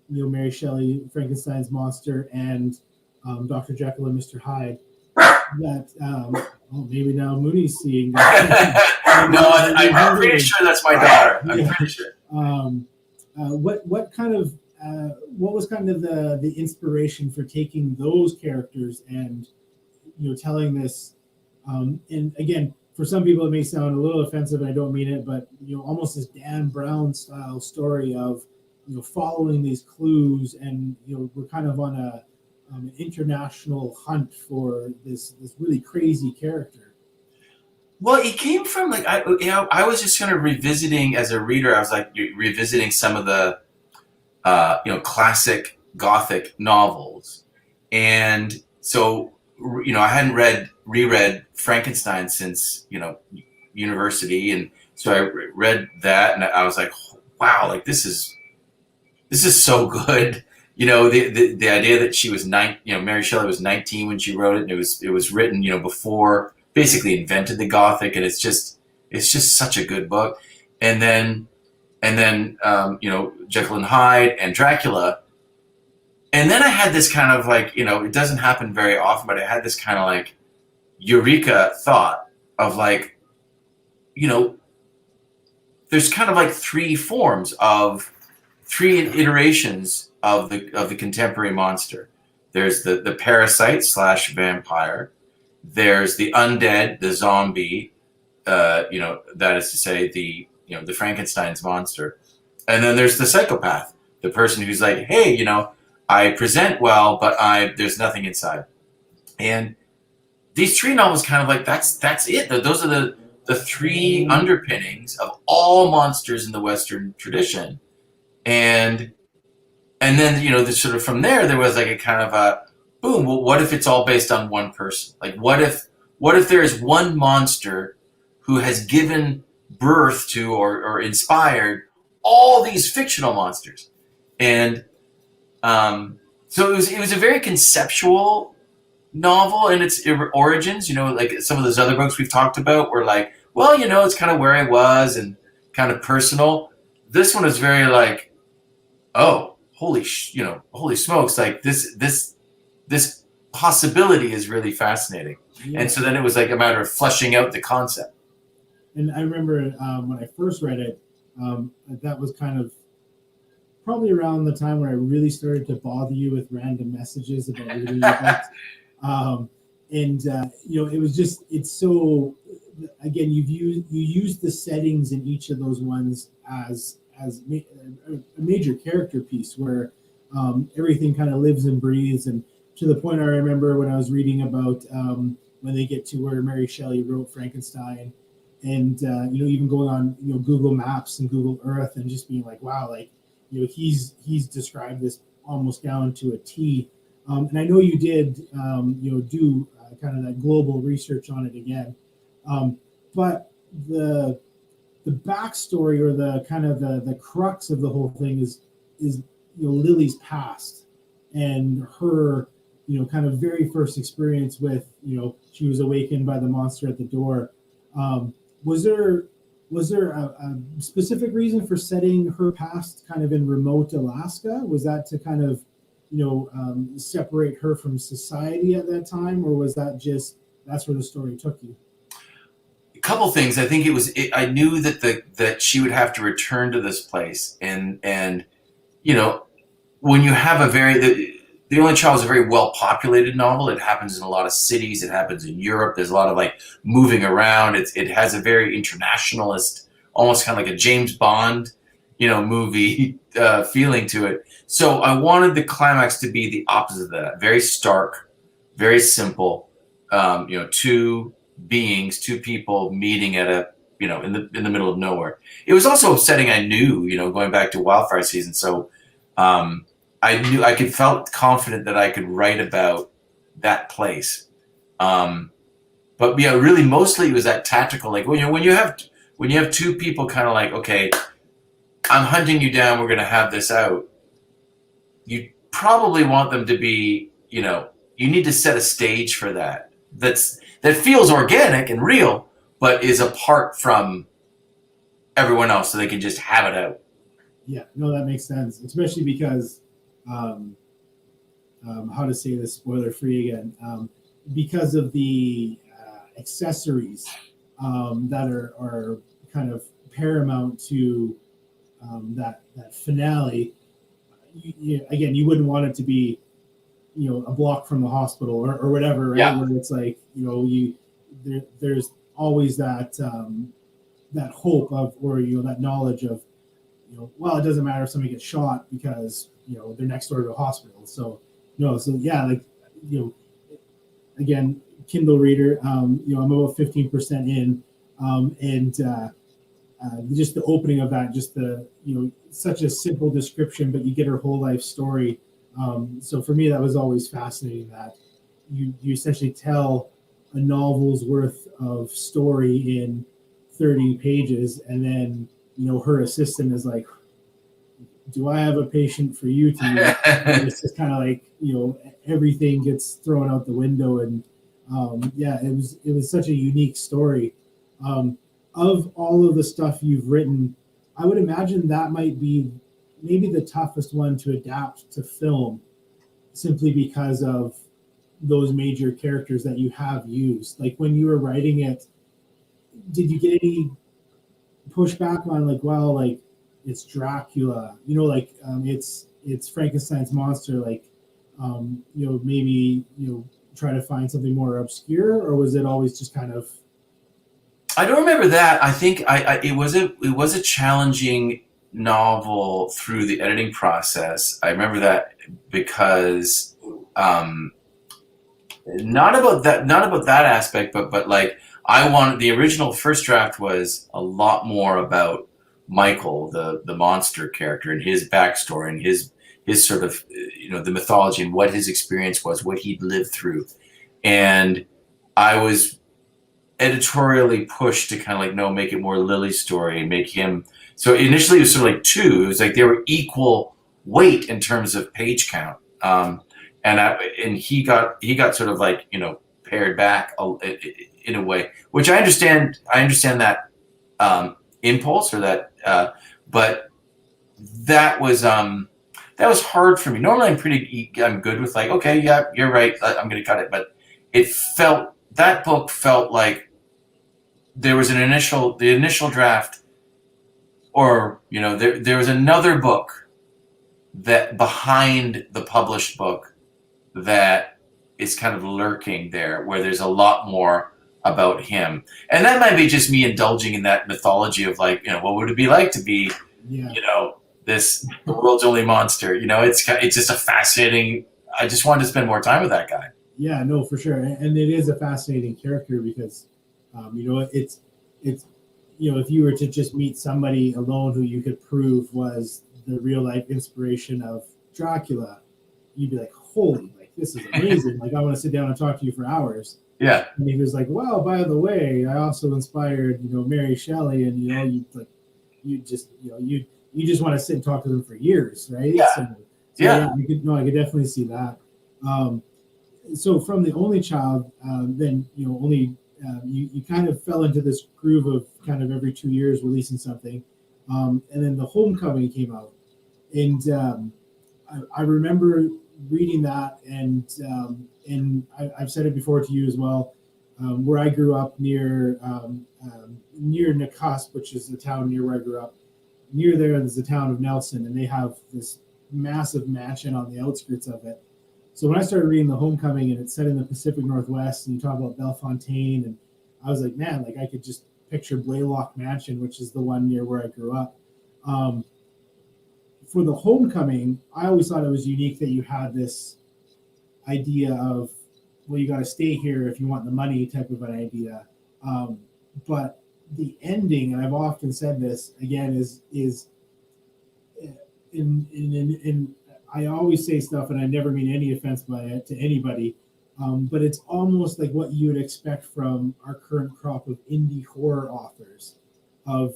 Mary Shelley, Frankenstein's monster, and Dr. Jekyll and Mr. Hyde. That maybe now Mooney's seeing. No, I'm pretty sure that's my daughter. I'm pretty sure. What was kind of the inspiration for taking those characters and telling this? And again, for some people it may sound a little offensive, and I don't mean it, but almost this Dan Brown style story of following these clues, and we're kind of on an international hunt for this really crazy character. Well, it came from like I was just kind of revisiting as a reader. I was like revisiting some of the classic Gothic novels, and so I hadn't reread Frankenstein since university, and so I read that, and I was like, wow, like this is so good. The idea that she was Mary Shelley was 19 when she wrote it, and it was written before basically invented the Gothic, and it's just such a good book. And then Jekyll and Hyde and Dracula. And then I had this kind of like, it doesn't happen very often, but I had this kind of like eureka thought of like, there's kind of like three iterations of the contemporary monster. There's the parasite / vampire. There's the undead, the zombie, that is to say the Frankenstein's monster. And then there's the psychopath, the person who's like, hey, I present well, but there's nothing inside. And these three novels kind of like, that's it. Those are the three underpinnings of all monsters in the Western tradition. And then, sort of from there was like a kind of a boom. Well, what if it's all based on one person? Like, what if there is one monster who has given birth to or inspired all these fictional monsters? And so it was a very conceptual novel in its origins. Like some of those other books we've talked about were like, well, it's kind of where I was and kind of personal. This one is very like, oh, holy smokes! Like this possibility is really fascinating. Yeah. And so then it was like a matter of fleshing out the concept. And I remember when I first read it, that was kind of probably around the time where I really started to bother you with random messages about reading your books. It was just, it's so, again, you use the settings in each of those ones as a major character piece where everything kind of lives and breathes. And to the point I remember when I was reading about when they get to where Mary Shelley wrote Frankenstein, and even going on Google Maps and Google Earth and just being like, wow, like he's described this almost down to a T. And I know you did do kind of that global research on it again, but the backstory or the kind of the crux of the whole thing is Lily's past and her kind of very first experience with she was awakened by the monster at the door. Was there a specific reason for setting her past kind of in remote Alaska? Was that to kind of separate her from society at that time, or was that just that's where the story took you? A couple things. I think I knew that she would have to return to this place, and when you have the Only Child is a very well populated novel. It happens in a lot of cities. It happens in Europe. There's a lot of like moving around. It has a very internationalist, almost kind of like a James Bond, movie feeling to it. So I wanted the climax to be the opposite of that. Very stark, very simple. Two people meeting at a in the middle of nowhere. It was also a setting I knew, going back to wildfire season. So I felt confident that I could write about that place. But yeah, really mostly it was that tactical, like when you have two people kind of like, okay, I'm hunting you down, we're going to have this out, you probably want them to be, you need to set a stage for that. That feels organic and real, but is apart from everyone else, so they can just have it out. Yeah, no, that makes sense, especially because um, how to say this spoiler free again, because of the accessories that are kind of paramount to that finale. Again, you wouldn't want it to be a block from the hospital or whatever, right? Yeah. Where it's like there's always that hope of, or that knowledge of, well, it doesn't matter if somebody gets shot because they're next door to a hospital. So no, so yeah, like again, Kindle reader. I'm about 15% in, and just the opening of that, just the such a simple description, but you get her whole life story. So for me, that was always fascinating. That you essentially tell a novel's worth of story in 30 pages, and then her assistant is like, do I have a patient for you to use? And it's just kind of like everything gets thrown out the window. And yeah, it was such a unique story. Of all of the stuff you've written, I would imagine that might be maybe the toughest one to adapt to film, simply because of those major characters that you have used. Like when you were writing it, did you get any pushback on like, well, like it's Dracula, like it's Frankenstein's monster, like maybe try to find something more obscure, or was it always just kind of? I don't remember that. I think it was a challenging novel through the editing process. I remember that because not about that aspect, but like I wanted the original first draft was a lot more about Michael, the monster character, and his backstory and his sort of the mythology and what his experience was, what he'd lived through, and I was editorially pushed to kind of like, no, make it more Lily's story and make him. So initially it was sort of like two. It was like they were equal weight in terms of page count, and he got sort of like pared back in a way, which I understand. I understand that impulse or that, but that was hard for me. Normally I'm good with like, okay, yeah, you're right, I'm going to cut it, but that book felt like there was the initial draft, or there was another book that behind the published book that is kind of lurking there, where there's a lot more about him, and that might be just me indulging in that mythology of like, what would it be like to be, Yeah. this the world's only monster. It's just a fascinating. I just wanted to spend more time with that guy. Yeah, no, for sure, and it is a fascinating character because, it's if you were to just meet somebody alone who you could prove was the real life inspiration of Dracula, you'd be like, holy, like this is amazing. Like I want to sit down and talk to you for hours. Yeah. And he was like, well, by the way, I also inspired, Mary Shelley, and you just want to sit and talk to them for years, right? Yeah. So Yeah. I could definitely see that. So from the only child, then you kind of fell into this groove of kind of every 2 years releasing something, and then the Homecoming came out, and I remember reading that, and I've said it before to you as well. Where I grew up near Nakusp, which is the town near where I grew up. Near there is the town of Nelson, and they have this massive mansion on the outskirts of it. So when I started reading The Homecoming, and it's set in the Pacific Northwest, and you talk about Bellefontaine, and I was like, man, like I could just picture Blaylock Mansion, which is the one near where I grew up. For The Homecoming, I always thought it was unique that you had this idea of, well, you got to stay here if you want the money type of an idea. But the ending, and I've often said this again, is in I always say stuff, and I never mean any offense by it to anybody, but it's almost like what you would expect from our current crop of indie horror authors, of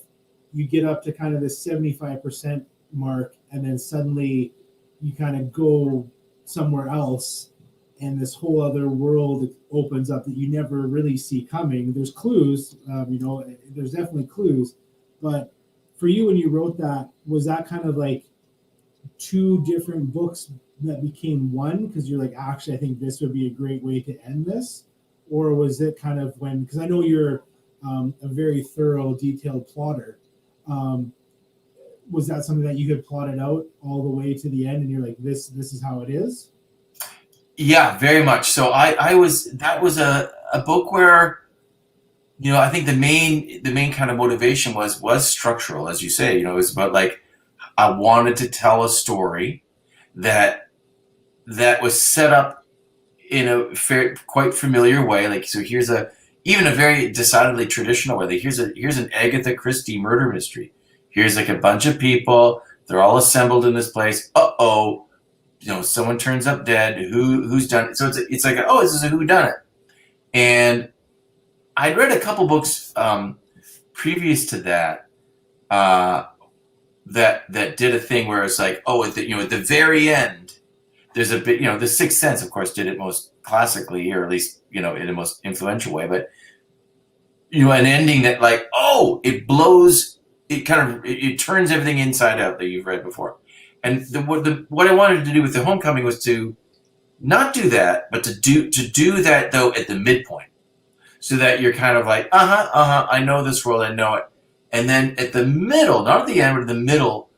you get up to kind of the 75% mark, and then suddenly you kind of go somewhere else, and this whole other world opens up that you never really see coming. There's clues, there's definitely clues, but for you, when you wrote that, was that kind of like two different books that became one because you're like, actually, I think this would be a great way to end this? Or was it kind of when, because I know you're a very thorough, detailed plotter. Was that something that you had plotted out all the way to the end and you're like, this is how it is? Yeah, very much. So that was a book where, I think the main kind of motivation was structural, as you say. It was about like I wanted to tell a story that was set up in a quite familiar way. Like, so here's even a very decidedly traditional way. Like, here's an Agatha Christie murder mystery. Here's like a bunch of people. They're all assembled in this place. Uh-oh. Someone turns up dead. Who's done it? So it's like, oh, this is a whodunit. And I'd read a couple books previous to that that did a thing where it's like, oh, at the very end, there's a bit, The Sixth Sense, of course, did it most classically, or at least, in the most influential way. But, an ending that like, oh, it blows, it kind of, it turns everything inside out that you've read before. And what I wanted to do with The Homecoming was to not do that, but to do that though at the midpoint, so that you're kind of like, I know this world, I know it, and then at the middle, not at the end, but at the middle,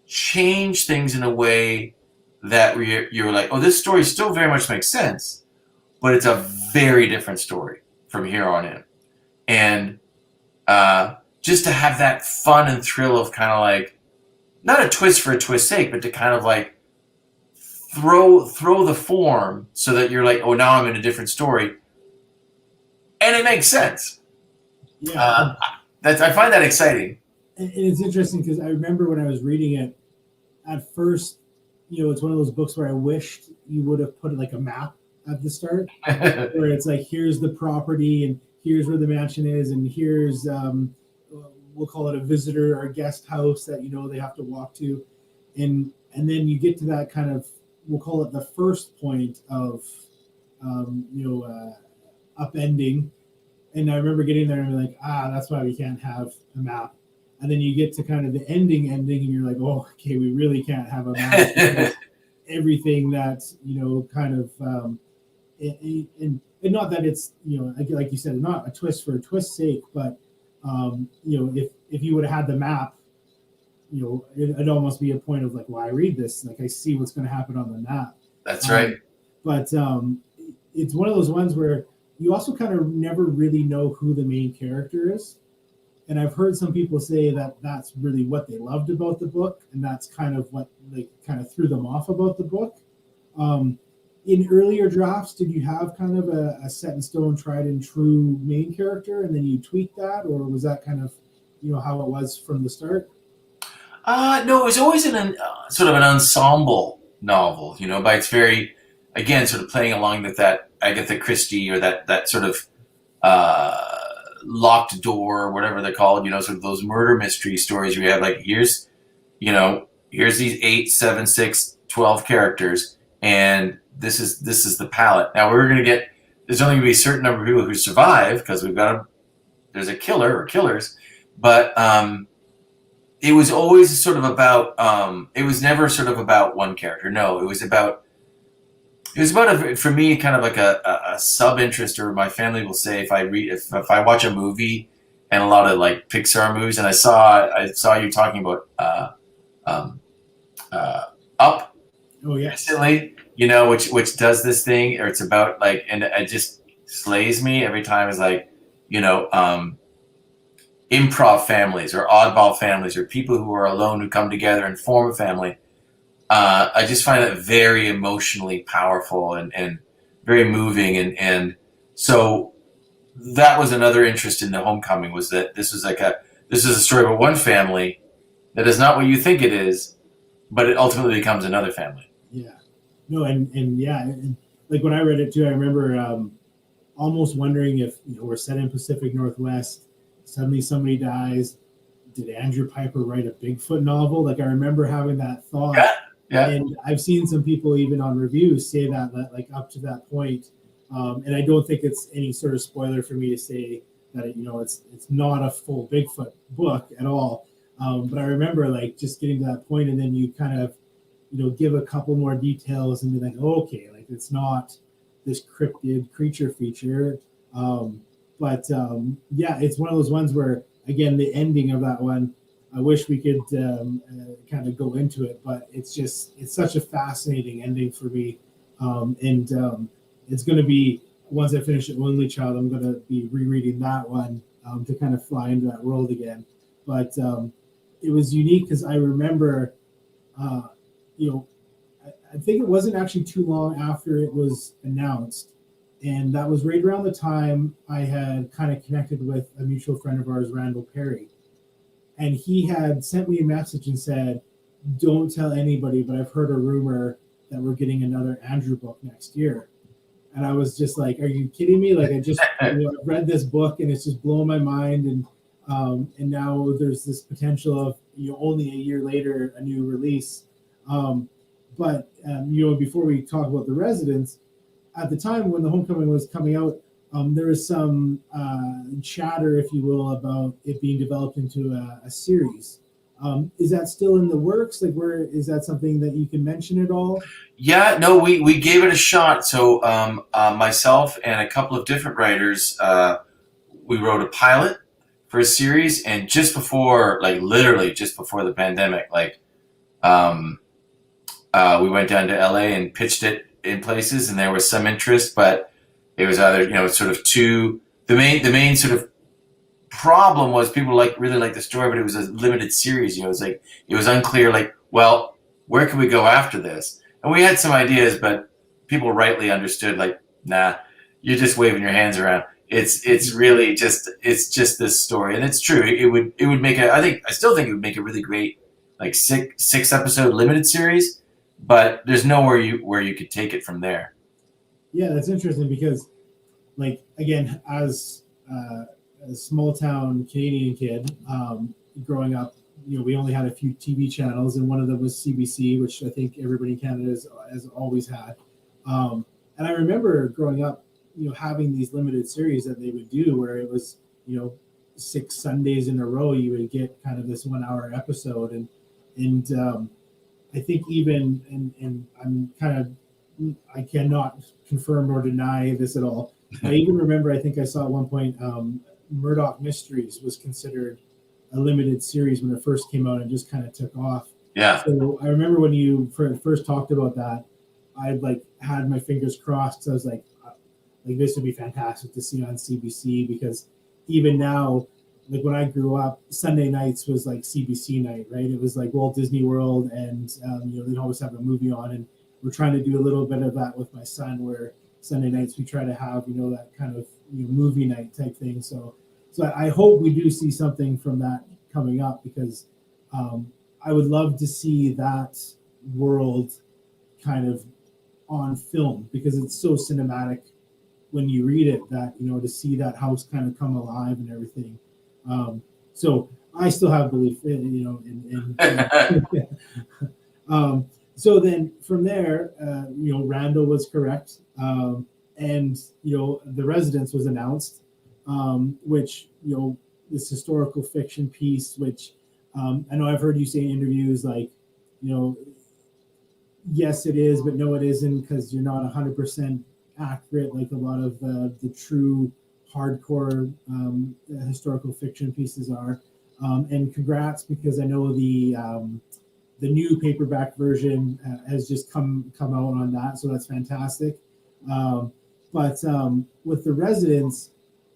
change things in a way that you're like, oh, this story still very much makes sense, but it's a very different story from here on in, and just to have that fun and thrill of kind of like, not a twist for a twist's sake, but to kind of like throw the form so that you're like, oh, now I'm in a different story, and it makes sense. Yeah, I find that exciting. And it's interesting because I remember when I was reading it, at first, it's one of those books where I wished you would have put like a map at the start, where it's like, here's the property and here's where the mansion is, and here's we'll call it a visitor or a guest house that they have to walk to, and then you get to that kind of, we'll call it the first point of upending, and I remember getting there and being like, that's why we can't have a map, and then you get to kind of the ending and you're like, oh, okay, we really can't have a map. Everything that's kind of and not that it's like you said, not a twist for a twist's sake, but if you would have had the map, it'd almost be a point of like, well, I read this, like I see what's going to happen on the map. That's right. But it's one of those ones where you also kind of never really know who the main character is. And I've heard some people say that that's really what they loved about the book, and that's kind of what like kind of threw them off about the book. In earlier drafts, did you have kind of a set in stone, tried and true main character, and then you tweaked that, or was that kind of how it was from the start? No, it was always sort of an ensemble novel, by its very, again, sort of playing along with that Agatha Christie or that sort of locked door, or whatever they're called, sort of those murder mystery stories where you have like, here's these 8, 7, 6, 12 characters, and this is the palette. Now there's only going to be a certain number of people who survive because there's a killer or killers, but it was always sort of about, it was never sort of about one character. No, it was about for me, kind of like a sub interest, or my family will say, if I watch a movie, and a lot of like Pixar movies, and I saw you talking about Up. Oh yeah. Recently, which does this thing, or it's about like, and it just slays me every time. It's like, improv families or oddball families or people who are alone who come together and form a family. I just find it very emotionally powerful and very moving. And so that was another interest in The Homecoming, was that this is a story about one family that is not what you think it is, but it ultimately becomes another family. Yeah. No, and yeah, and like when I read it too, I remember almost wondering if we're set in Pacific Northwest, suddenly somebody dies, did Andrew Pyper write a Bigfoot novel? Like I remember having that thought. Yeah, yeah. And I've seen some people even on reviews say that like up to that point. And I don't think it's any sort of spoiler for me to say that it's not a full Bigfoot book at all. But I remember like just getting to that point, and then you kind of give a couple more details and be like, oh, okay, like it's not this cryptid creature feature. Yeah, it's one of those ones where, again, the ending of that one, I wish we could kind of go into it, but it's such a fascinating ending for me. It's going to be, once I finish it, Lonely Child, I'm going to be rereading that one to kind of fly into that world again. But it was unique because I remember, I think it wasn't actually too long after it was announced. And that was right around the time I had kind of connected with a mutual friend of ours, Randall Perry. And he had sent me a message and said, don't tell anybody, but I've heard a rumor that we're getting another Andrew book next year. And I was just like, are you kidding me? Like, I just I've read this book and it's just blown my mind. And now there's this potential of only a year later, a new release. Before we talk about The Residents, at the time when The Homecoming was coming out, there was some chatter, if you will, about it being developed into a series. Is that still in the works? Like, where is that something that you can mention at all? Yeah, no, we gave it a shot. So myself and a couple of different writers, we wrote a pilot for a series, and just before, like literally just before the pandemic, we went down to LA and pitched it in places, and there was some interest, but it was either sort of too. The main sort of problem was people really liked the story, but it was a limited series. It was unclear. Like, well, where can we go after this? And we had some ideas, but people rightly understood. Like, nah, you're just waving your hands around. It's really just this story, and it's true. It would make I still think it would make a really great like six episode limited series, but there's nowhere where you could take it from there. Yeah, that's interesting because, like, again, as a small town Canadian kid, growing up, we only had a few TV channels, and one of them was CBC, which I think everybody in Canada has always had. And I remember growing up, having these limited series that they would do where it was, 6 Sundays in a row, you would get kind of this 1 hour episode. And I think even, and I'm kind of, I cannot confirm or deny this at all. I even remember, I think I saw at one point, Murdoch Mysteries was considered a limited series when it first came out and just kind of took off. Yeah. So I remember when you first talked about that, I'd had my fingers crossed. So I was like this would be fantastic to see on CBC, because even now, like when I grew up, Sunday nights was like CBC night, right? It was like Walt Disney World, and they'd always have a movie on, and we're trying to do a little bit of that with my son, where Sunday nights we try to have that kind of movie night type thing. So I hope we do see something from that coming up, because I would love to see that world kind of on film, because it's so cinematic when you read it, that to see that house kind of come alive and everything. So I still have belief in so then from there, Randall was correct, and The Residents was announced, which this historical fiction piece, which I know I've heard you say in interviews, like yes it is, but no it isn't, because you're not 100% accurate like a lot of the true hardcore historical fiction pieces are. And congrats, because I know the new paperback version has just come out on that, so that's fantastic. But with The Residents,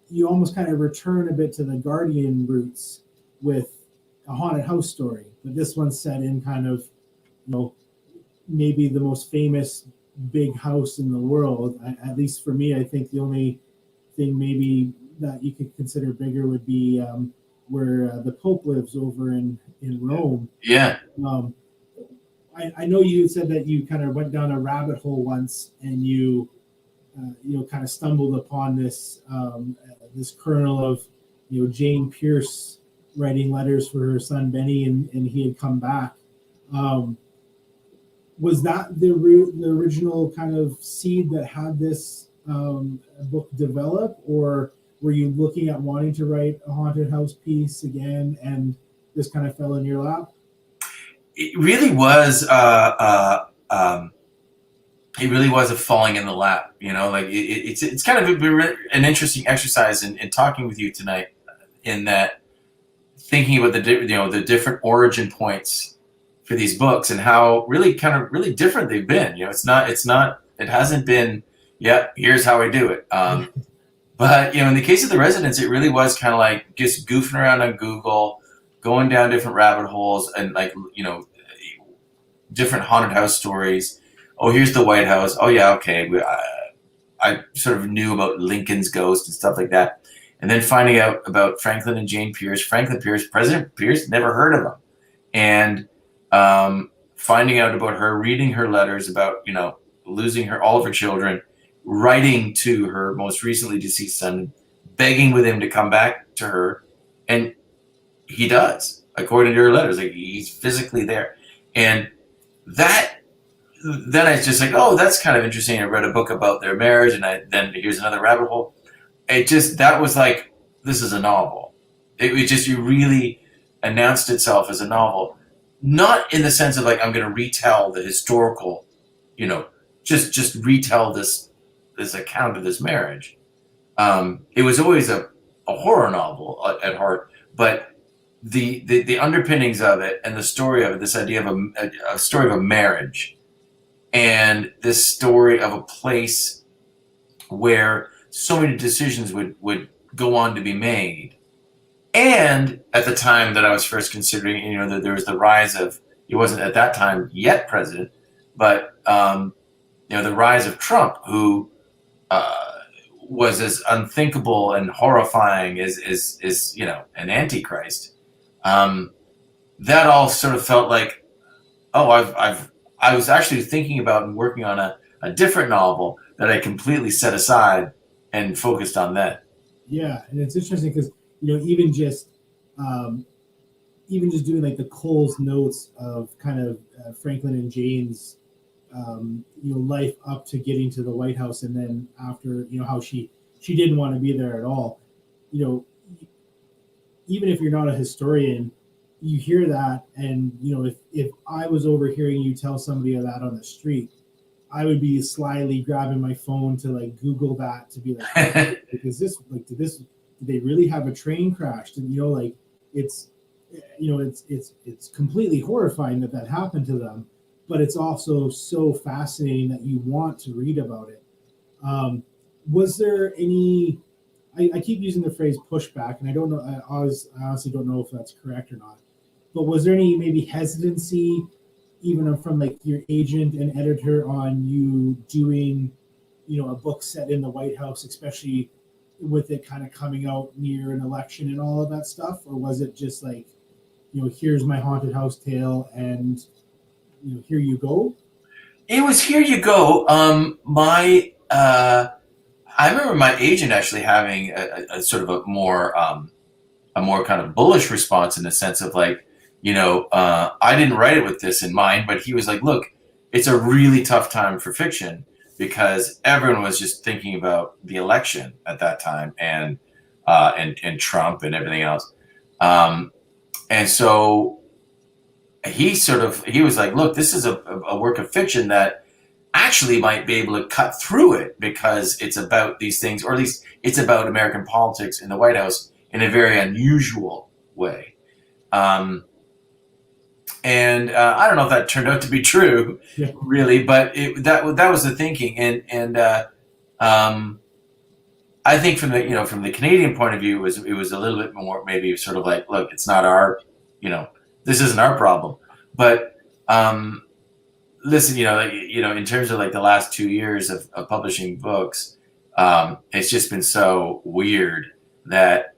you almost kind of return a bit to the Guardian roots with a haunted house story, but this one's set in kind of maybe the most famous big house in the world. At least for me, I think the only thing maybe that you could consider bigger would be where the Pope lives over in Rome. Yeah. I know you said that you kind of went down a rabbit hole once, and you kind of stumbled upon this this kernel of Jane Pierce writing letters for her son Benny, and he had come back. Um, was that the original kind of seed that had this book develop, or were you looking at wanting to write a haunted house piece again, and this kind of fell in your lap? It really was. It really was a falling in the lap. Like it's kind of an interesting exercise in talking with you tonight. In that, thinking about the different origin points for these books and how really different they've been. It hasn't been, yeah, here's how I do it. But in the case of The Residents, it really was kind of like just goofing around on Google, going down different rabbit holes, and different haunted house stories. Oh, here's the White House. Oh yeah, okay. I sort of knew about Lincoln's ghost and stuff like that. And then finding out about Franklin and Jane Pierce. President Pierce, never heard of him. And finding out about her, reading her letters about, losing all of her children, writing to her most recently deceased son, begging with him to come back to her. And he does, according to her letters. Like, he's physically there. And then I was just like, oh, that's kind of interesting. I read a book about their marriage, and then here's another rabbit hole. That was like, this is a novel. It really announced itself as a novel, not in the sense of like, I'm going to retell the historical, just retell this account of this marriage. It was always a horror novel at heart, but the underpinnings of it and the story of it, this idea of a story of a marriage, and this story of a place where so many decisions would go on to be made. And at the time that I was first considering, that there was the rise of, he wasn't at that time yet president, but the rise of Trump, who was as unthinkable and horrifying as an antichrist. That all sort of felt like, oh, I was actually thinking about and working on a different novel that I completely set aside and focused on that. Yeah, and it's interesting because even just doing like the Cole's notes of kind of Franklin and Jane's life up to getting to the White House, and then after how she didn't want to be there at all. Even if you're not a historian, you hear that, and if I was overhearing you tell somebody that on the street, I would be slyly grabbing my phone to like Google that, to be like, is this like, did they really have a train crash? And it's completely horrifying that happened to them, but it's also so fascinating that you want to read about it. Was there any? I keep using the phrase pushback, and I don't know. I honestly don't know if that's correct or not. But was there any maybe hesitancy, even from like your agent and editor, on you doing, a book set in the White House, especially with it kind of coming out near an election and all of that stuff? Or was it just like, here's my haunted house tale, and here you go? It was here you go. I remember my agent actually having a sort of a more kind of bullish response, in the sense of like, I didn't write it with this in mind, but he was like, look, it's a really tough time for fiction because everyone was just thinking about the election at that time, and Trump and everything else. And so he was like, look, this is a work of fiction that actually might be able to cut through it, because it's about these things, or at least it's about American politics in the White House in a very unusual way. And I don't know if that turned out to be true, really, but that was the thinking. And I think from the Canadian point of view, it was a little bit more maybe sort of like, look, it's not our, this isn't our problem. But listen, in terms of like the last 2 years of publishing books, it's just been so weird that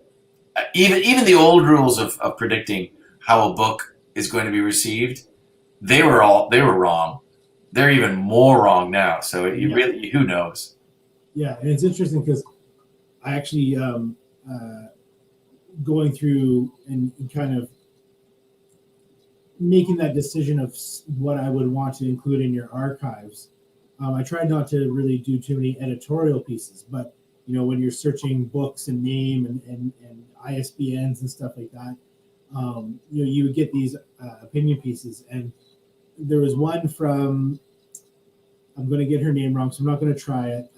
even the old rules of predicting how a book is going to be received, they were wrong. They're even more wrong now. So really, who knows? Yeah, and it's interesting because I actually going through and kind of making that decision of what I would want to include in your archives. I tried not to really do too many editorial pieces, but when you're searching books and name and ISBNs and stuff like that, you would get these opinion pieces. And there was one from, I'm going to get her name wrong, so I'm not going to try it,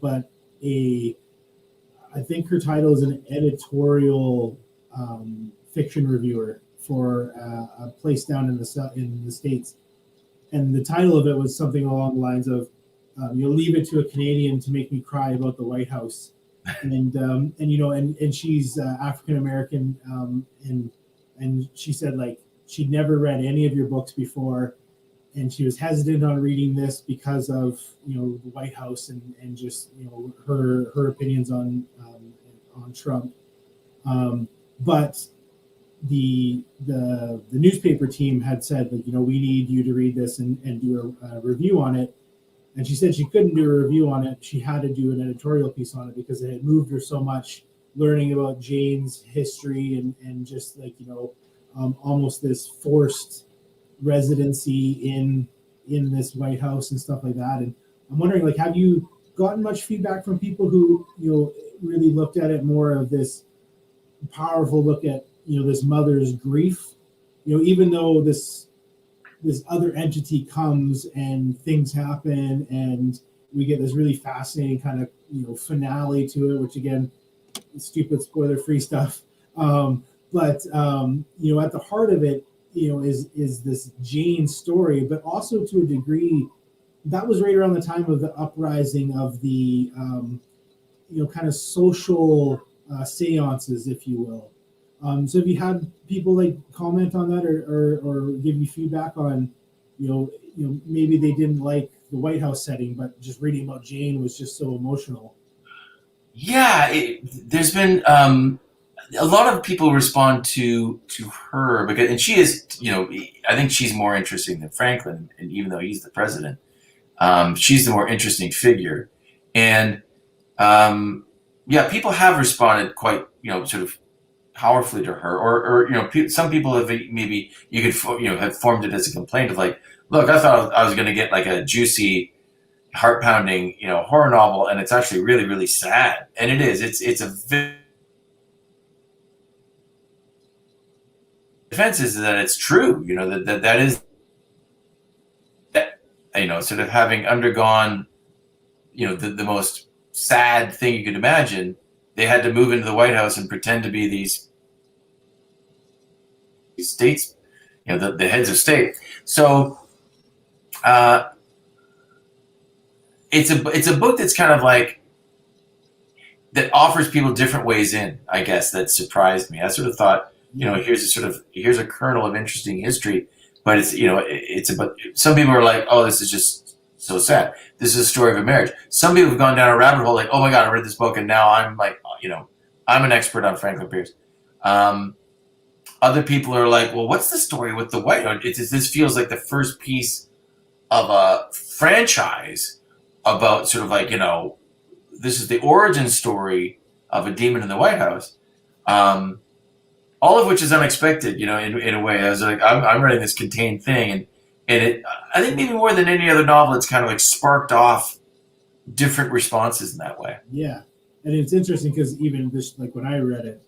but I think her title is an editorial fiction reviewer for a place down in the States. And the title of it was something along the lines of, "You'll leave it to a Canadian to make me cry about the White House," and she's African American, and she said like she'd never read any of your books before, and she was hesitant on reading this because of the White House and just her opinions on Trump, but the newspaper team had said that we need you to read this and do a review on it, and she said she couldn't do a review on it. She had to do an editorial piece on it because it had moved her so much, learning about Jane's history and just like almost this forced residency in this White House and stuff like that. And I'm wondering, like, have you gotten much feedback from people who really looked at it more of this powerful look at this mother's grief, even though this other entity comes and things happen and we get this really fascinating kind of finale to it, which again, stupid spoiler free stuff, but at the heart of it is this Jane story, but also to a degree that was right around the time of the uprising of the kind of social seances, if you will. So have you had people like comment on that or give you feedback on, maybe they didn't like the White House setting, but just reading about Jane was just so emotional? Yeah, there's been a lot of people respond to her because, and she is, I think she's more interesting than Franklin, and even though he's the president, she's the more interesting figure, and yeah, people have responded quite, sort of powerfully to her, or some people have maybe you could have formed it as a complaint of like, look, I thought I was going to get like a juicy, heart pounding, horror novel, and it's actually really, really sad, and it is. It's a defense is that it's true, that is that sort of having undergone, the most sad thing you could imagine. They had to move into the White House and pretend to be these states, the heads of state. So it's a book that's kind of like that offers people different ways in. I guess that surprised me. I sort of thought, here's a kernel of interesting history, but it's about, some people are like, oh, this is just so sad. This is a story of a marriage. Some people have gone down a rabbit hole like, oh my God, I read this book and now I'm like, I'm an expert on Franklin Pierce. Other people are like, well, what's the story with the White House? This feels like the first piece of a franchise about sort of like, this is the origin story of a demon in the White House. All of which is unexpected, in a way. I was like, I'm writing this contained thing, and it, I think maybe more than any other novel, it's kind of like sparked off different responses in that way. Yeah, and it's interesting because even this, like when I read it,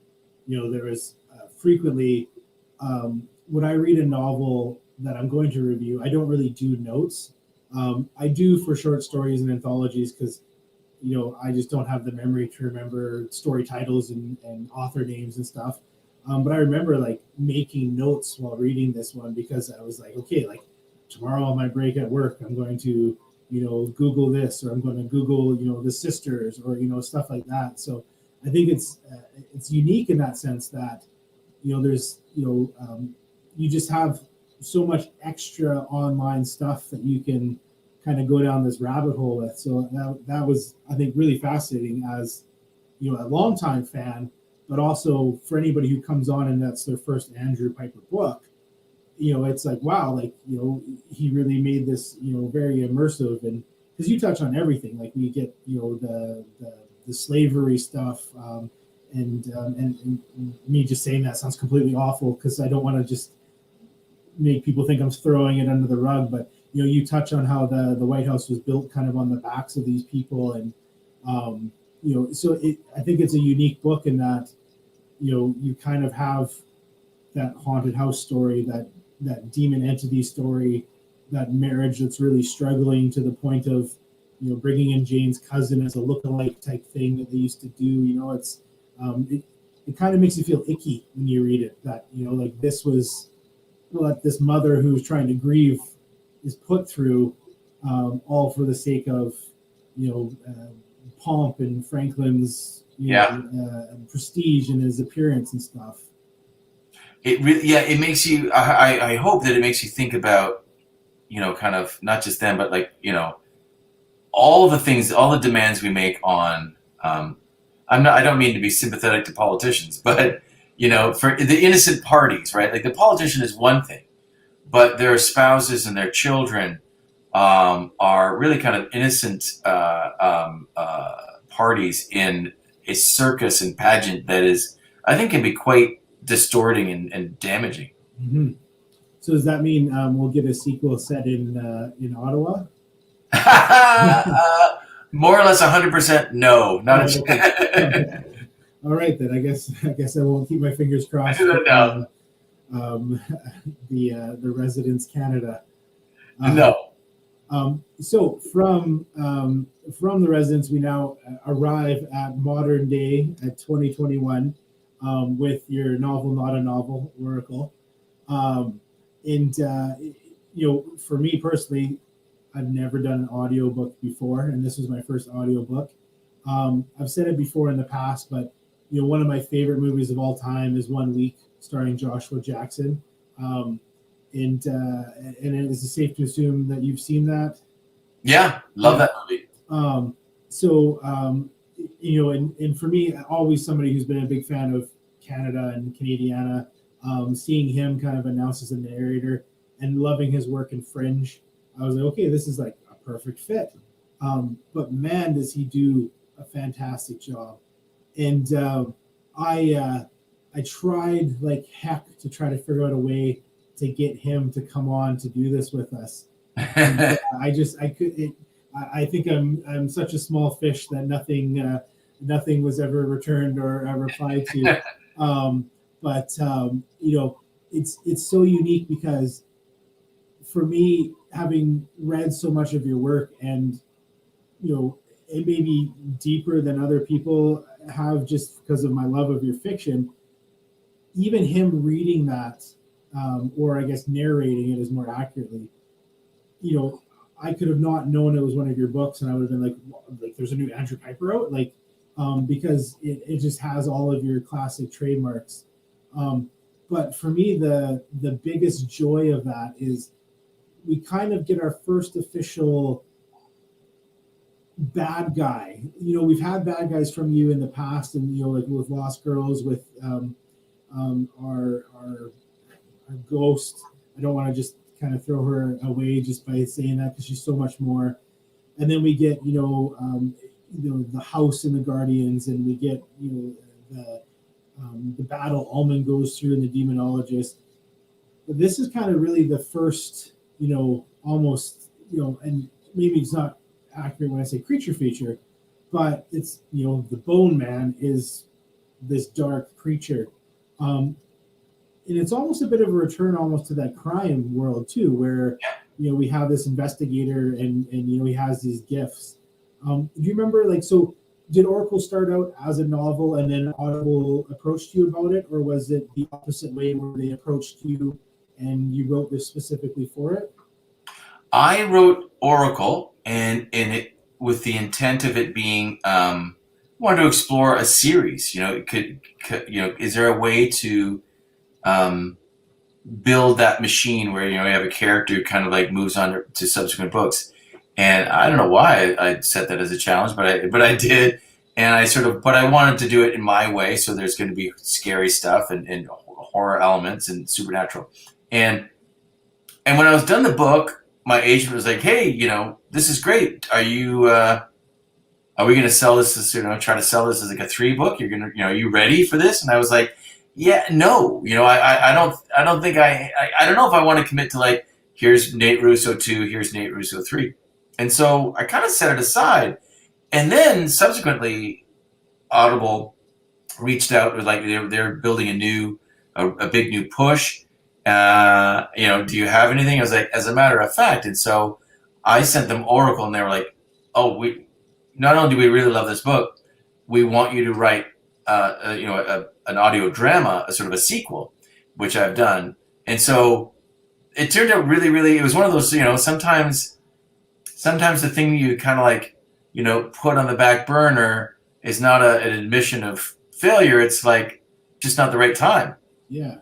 there was frequently when I read a novel that I'm going to review, I don't really do notes. I do for short stories and anthologies because I just don't have the memory to remember story titles and author names and stuff. But I remember like making notes while reading this one because I was like, okay, like tomorrow on my break at work, I'm going to, Google this, or I'm going to Google, the sisters, or, stuff like that. So I think it's unique in that sense that, there's, you just have so much extra online stuff that you can kind of go down this rabbit hole with. So that was, I think, really fascinating as, a longtime fan, but also for anybody who comes on and that's their first Andrew Pyper book, it's like, wow, like, he really made this, very immersive. And because you touch on everything, like we get, the slavery stuff, and me just saying that sounds completely awful because I don't want to just make people think I'm throwing it under the rug. But you touch on how the White House was built kind of on the backs of these people, and so I think it's a unique book in that you kind of have that haunted house story, that demon entity story, that marriage that's really struggling to the point of bringing in Jane's cousin as a lookalike type thing that they used to do. It's it kind of makes you feel icky when you read it, that like this was what this mother who's trying to grieve is put through, all for the sake of pomp and Franklin's prestige and his appearance and stuff. It really, it makes you. I hope that it makes you think about, kind of not just them, but like all the things, all the demands we make on. I don't mean to be sympathetic to politicians, but for the innocent parties, right? Like the politician is one thing, but their spouses and their children are really kind of innocent parties in a circus and pageant that is, I think, can be quite distorting and damaging. Mm-hmm. So does that mean we'll get a sequel set in Ottawa? More or less 100% no. Not a okay. All right, then I guess I won't keep my fingers crossed. No. The Residence Canada. No. So from the Residence, we now arrive at modern day at 2021 with your novel, Not a Novel, Oracle. For me personally, I've never done an audiobook before, and this was my first audiobook. I've said it before in the past, but one of my favorite movies of all time is 1 Week, starring Joshua Jackson. And is it safe to assume that you've seen that? Yeah, love that movie. And for me, always somebody who's been a big fan of Canada and Canadiana, seeing him kind of announced as a narrator and loving his work in Fringe, I was like, okay, this is like a perfect fit. But man, does he do a fantastic job. And I tried like heck to try to figure out a way to get him to come on to do this with us. And, I think I'm such a small fish that nothing was ever returned or replied to. It's so unique because for me, having read so much of your work, and it may be deeper than other people have just because of my love of your fiction, even him reading that, or I guess narrating it is more accurately, I could have not known it was one of your books, and I would have been like there's a new Andrew Pyper out, because it just has all of your classic trademarks. But for me, the biggest joy of that is we kind of get our first official bad guy. We've had bad guys from you in the past, and like with Lost Girls, with our ghost. I don't want to just kind of throw her away just by saying that, because she's so much more. And then we get the House and the Guardians, and we get the battle Almond goes through, and the Demonologist. But this is kind of really the first, almost, and maybe it's not accurate when I say creature feature, but it's, the Bone Man is this dark creature. And it's almost a bit of a return almost to that crime world too, where, we have this investigator and he has these gifts. Do you remember, so did Oracle start out as a novel and then Audible approached you about it, or was it the opposite way where they approached you and you wrote this specifically for it? I wrote Oracle, and it with the intent of it being wanted to explore a series. Is there a way to build that machine where you have a character who kind of like moves on to subsequent books? And I don't know why I set that as a challenge, but I did, and but I wanted to do it in my way. So there's going to be scary stuff and horror elements and supernatural. And when I was done the book, my agent was like, "Hey, this is great. Are you are we going to sell this as, try to sell this as like a 3 book? You're going to, are you ready for this? And I was like, yeah, no, I don't think I don't know if I want to commit to like, here's Nate Russo 2, here's Nate Russo 3. And so I kind of set it aside. And then subsequently, Audible reached out with like, they're building a big new push. Do you have anything? I was like, as a matter of fact. And so I sent them Oracle, and they were like, oh, not only do we really love this book, we want you to write, an audio drama, a sort of a sequel, which I've done. And so it turned out really, really, it was one of those, sometimes the thing you kind of like, put on the back burner is not an admission of failure. It's like just not the right time. Yeah.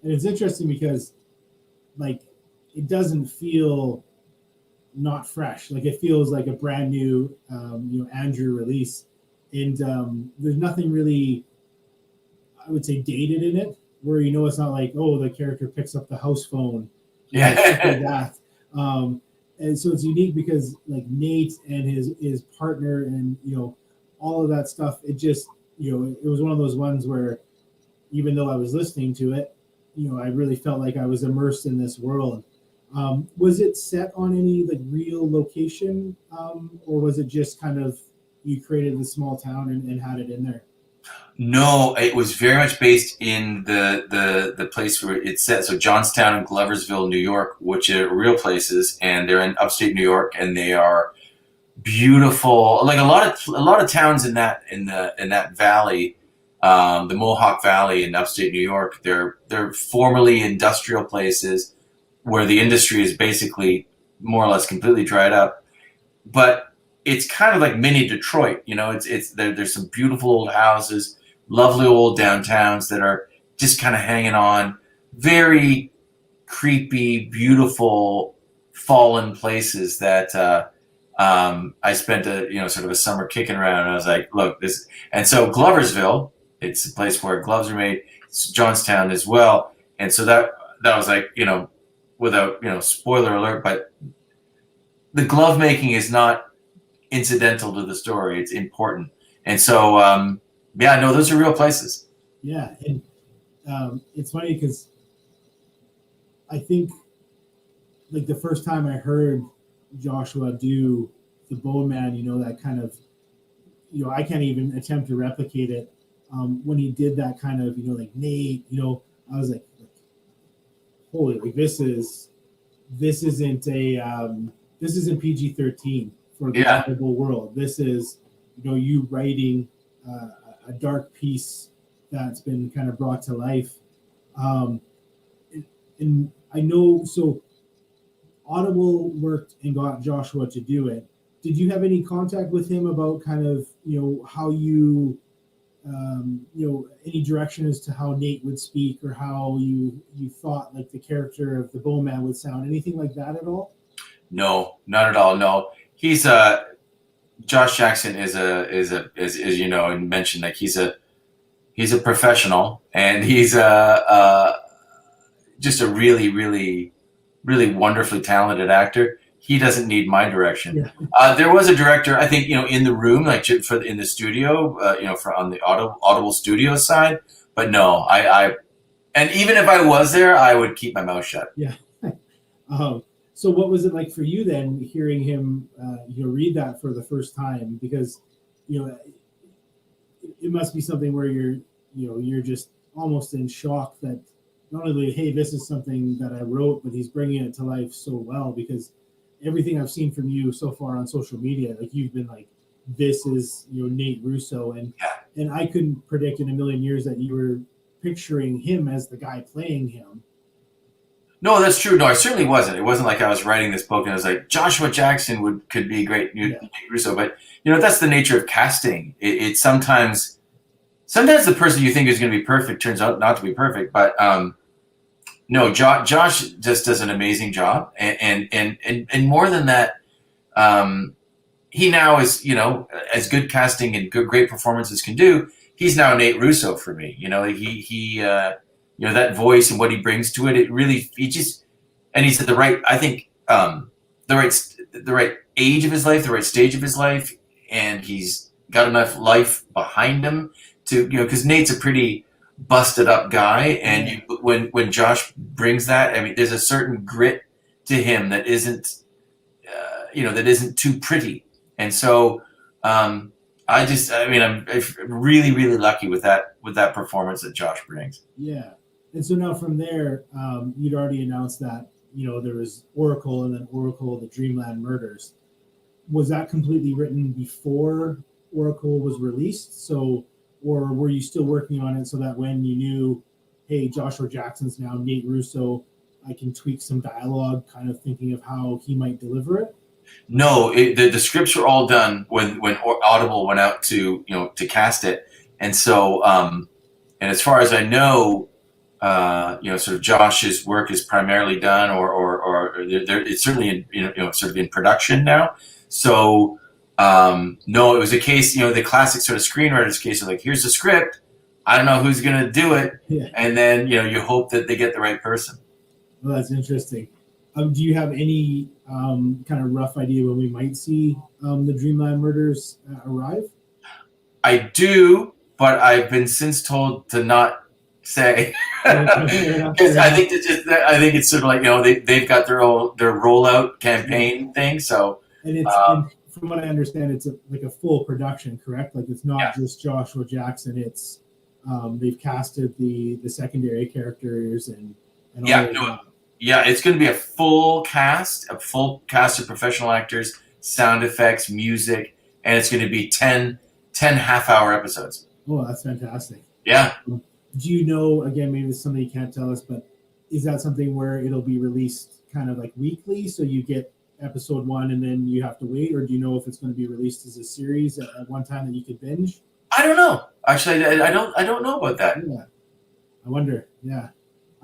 And it's interesting because like it doesn't feel not fresh. Like it feels like a brand new, Andrew release. And there's nothing really, I would say, dated in it, where it's not like, oh, the character picks up the house phone, Yeah, stuff like that. And so it's unique because like Nate and his partner and all of that stuff. It just it was one of those ones where even though I was listening to it, I really felt like I was immersed in this world. Was it set on any like real location, or was it just kind of you created the small town and had it in there? No, it was very much based in the place where it's set. So Johnstown and Gloversville, New York, which are real places, and they're in upstate New York, and they are beautiful. Like a lot of towns in that valley, the Mohawk Valley in upstate New York. They're formerly industrial places where the industry is basically more or less completely dried up, but it's kind of like mini Detroit. There's some beautiful old houses, lovely old downtowns that are just kind of hanging on, very creepy, beautiful, fallen places that I spent sort of a summer kicking around. And I was like, look, this, and so Gloversville, it's a place where gloves are made. It's Johnstown as well, and so that was like, without spoiler alert, but the glove making is not incidental to the story. It's important. And so, those are real places. Yeah. And it's funny because I think like the first time I heard Joshua do the Bone Man, that kind of, I can't even attempt to replicate it. When he did that kind of, like Nate, I was like, holy, like this isn't PG-13 for the Audible world. This is, you writing a dark piece that's been kind of brought to life. And I know, so Audible worked and got Joshua to do it. Did you have any contact with him about kind of, how you, any direction as to how Nate would speak or how you thought like the character of the Bowman would sound? Anything like that at all? No, not at all. No, he's Josh Jackson is and mentioned, like he's a professional, and he's just a really, really, really wonderfully talented actor. He doesn't need my direction. Yeah. There was a director, I think, in the room, like in the studio, for on the Audible studio side. But no, and even if I was there, I would keep my mouth shut. Yeah. So what was it like for you then, hearing him, read that for the first time? Because, it must be something where you're just almost in shock that not only, hey, this is something that I wrote, but he's bringing it to life so well. Because everything I've seen from you so far on social media, like you've been like, this is Nate Russo, and I couldn't predict in a million years that you were picturing him as the guy playing him. No, that's true. No, I certainly wasn't. It wasn't like I was writing this book and I was like, Joshua Jackson could be a great Nate Russo. But that's the nature of casting. It's sometimes the person you think is going to be perfect turns out not to be perfect. But no, Josh just does an amazing job, and more than that, he now is as good casting and great performances can do. He's now Nate Russo for me. He that voice and what he brings to it. It really and he's at the right, I think, the right age of his life, the right stage of his life, and he's got enough life behind him to, because Nate's a pretty busted up guy, and when Josh brings that, I mean, there's a certain grit to him that isn't, that isn't too pretty, and so I'm really, really lucky with that performance that Josh brings. Yeah. And so now from there, you'd already announced that, there was Oracle and then Oracle, the Dreamland Murders. Was that completely written before Oracle was released? So, or were you still working on it so that when you knew, hey, Joshua Jackson's now Nate Russo, I can tweak some dialogue, kind of thinking of how he might deliver it? No, the scripts were all done when Audible went out to cast it, and so and as far as I know, sort of Josh's work is primarily done, or it's certainly sort of in production now. So no, it was a case, the classic sort of screenwriter's case of like, here's the script, I don't know who's going to do it, and then you hope that they get the right person. Well, that's interesting. Do you have any kind of rough idea when we might see the Dreamland Murders arrive? I do, but I've been since told to not say, because I think it's sort of like they've got their rollout campaign thing. So and and from what I understand, it's like a full production, correct? Like it's not just Joshua Jackson. It's they've casted the secondary characters and all of that. Yeah, it's going to be a full cast of professional actors, sound effects, music, and it's going to be 10 half-hour episodes. Oh, that's fantastic. Yeah. Do you know, again, maybe it's something you can't tell us, but is that something where it'll be released kind of like weekly, so you get episode 1 and then you have to wait, or do you know if it's going to be released as a series at one time that you could binge? I don't know. Actually, I don't know about that. Yeah. I wonder. Yeah.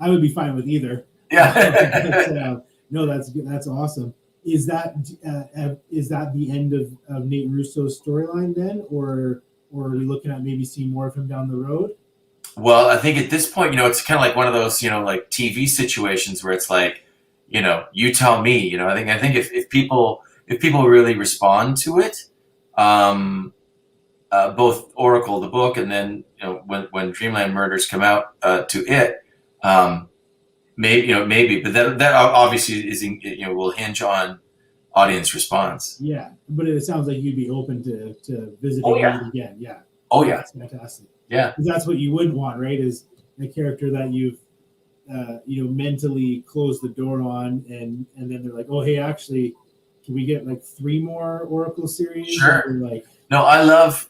I would be fine with either. Yeah. No, that's awesome. Is that the end of Nate Russo's storyline then, or are we looking at maybe seeing more of him down the road? Well, I think at this point, it's kind of like one of those, like TV situations where it's like, you tell me. I think if people really respond to it, both Oracle, the book, and then when Dreamland Murders come out to it. Maybe, but that obviously is will hinge on audience response. Yeah, but it sounds like you'd be open to visiting it again. Yeah. Oh yeah. That's fantastic. Yeah. Because that's what you wouldn't want, right? Is a character that you've mentally closed the door on, and then they're like, oh hey, actually, can we get like 3 more Oracle series? Sure. No, I love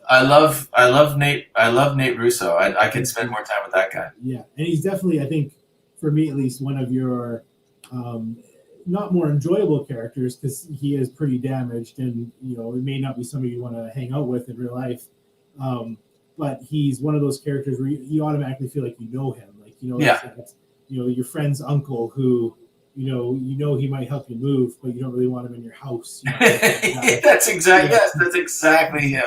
Nate. I love Nate Russo. I could spend more time with that guy. Yeah, and he's definitely, I think, for me at least, one of your not more enjoyable characters, because he is pretty damaged, and it may not be somebody you want to hang out with in real life. But he's one of those characters where you automatically feel like you know him, like it's your friend's uncle who he might help you move, but you don't really want him in your house. That's exactly him.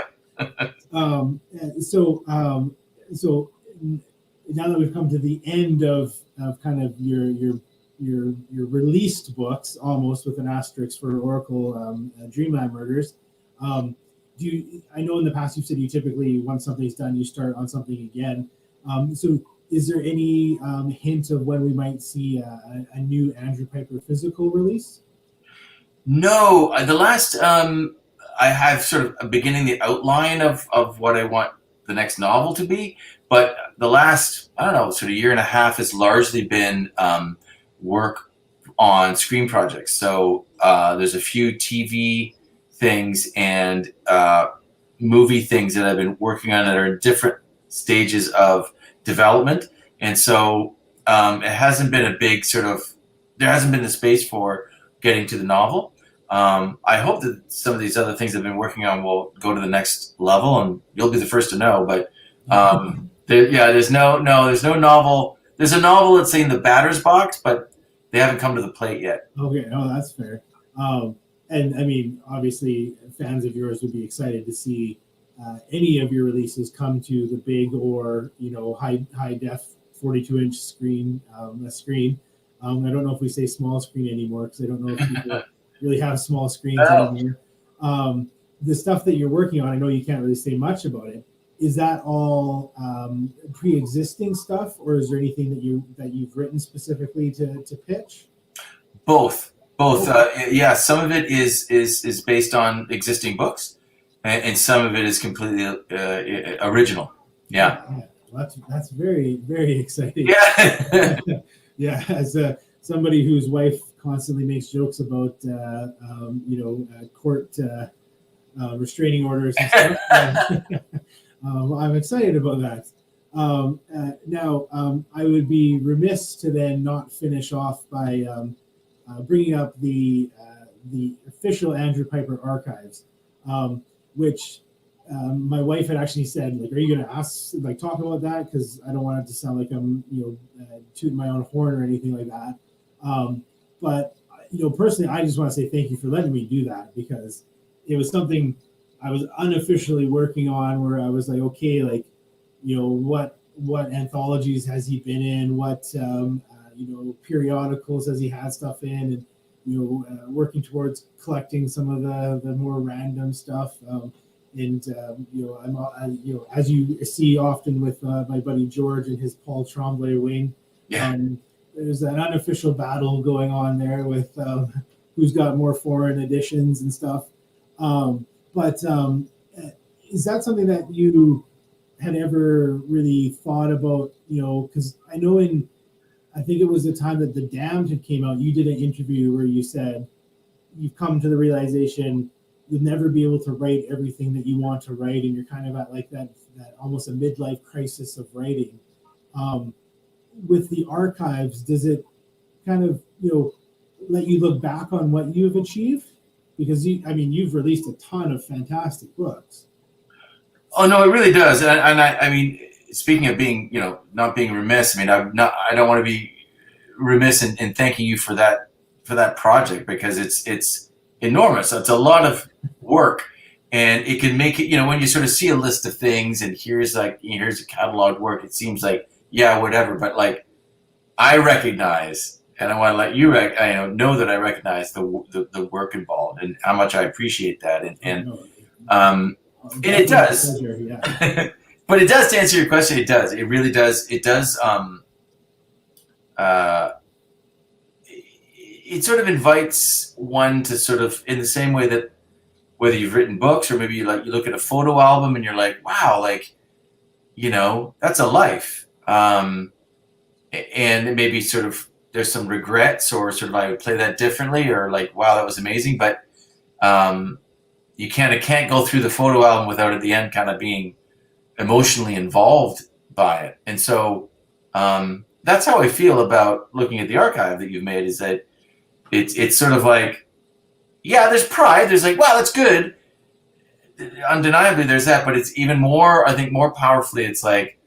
So now that we've come to the end of kind of your released books, almost with an asterisk for Oracle Dreamland Murders, I know in the past you've said you typically, once something's done, you start on something again. So is there any hint of when we might see a new Andrew Pyper physical release? No, the last I have sort of beginning the outline of what I want the next novel to be, but the last, I don't know, sort of year and a half has largely been work on screen projects. So there's a few TV things and movie things that I've been working on that are in different stages of development, and so it hasn't been a big there hasn't been the space for getting to the novel. I hope that some of these other things I've been working on will go to the next level, and you'll be the first to know. But there's no novel. There's a novel that's in the batter's box, but they haven't come to the plate yet. Okay, that's fair. And I mean, obviously, fans of yours would be excited to see any of your releases come to the big or high def 42-inch screen. I don't know if we say small screen anymore, because I don't know if people really have small screens anymore. the stuff that you're working on, I know you can't really say much about it. Is that all pre-existing stuff, or is there anything that you've written specifically to pitch? Both, both. Oh. Yeah, some of it is based on existing books, and some of it is completely original. Yeah. Yeah. Well, that's very, very exciting. Yeah. Yeah, as somebody whose wife constantly makes jokes about court restraining orders and stuff. I'm excited about that. Now, I would be remiss to then not finish off by bringing up the official Andrew Pyper archives, which my wife had actually said, like, are you going to talk about that? Because I don't want it to sound like I'm tooting my own horn or anything like that. But personally, I just want to say thank you for letting me do that, because it was something I was unofficially working on, where I was like, okay, like, what anthologies has he been in? What periodicals has he had stuff in? And working towards collecting some of the more random stuff. As you see often with my buddy George and his Paul Tremblay wing, Yeah. There's an unofficial battle going on there with who's got more foreign editions and stuff. But is that something that you had ever really thought about? Because I know I think it was the time that The Damned had came out, you did an interview where you said you've come to the realization you'll never be able to write everything that you want to write, and you're kind of at like that almost a midlife crisis of writing. With the archives, does it kind of let you look back on what you've achieved? Because you've released a ton of fantastic books. Oh no, it really does. And I mean, speaking of being, not being remiss, I don't want to be remiss in thanking you for that project, because it's enormous. It's a lot of work, and it can make it, when you sort of see a list of things and here's a cataloged work, it seems like, yeah, whatever. But like, I recognize, and I want to let you know that I recognize the work involved and how much I appreciate that. And it does. Pleasure, yeah. But it does, to answer your question. It does. It really does. It does. It sort of invites one to sort of, in the same way that whether you've written books or maybe you look at a photo album and you're like, wow, like, that's a life. And maybe sort of there's some regrets, or sort of I would play that differently, or like, wow, that was amazing. But you can't go through the photo album without at the end kind of being emotionally involved by it. And so that's how I feel about looking at the archive that you've made, is that it's sort of like, yeah, there's pride. There's like, wow, that's good. Undeniably, there's that. But it's even more, I think, more powerfully, it's like,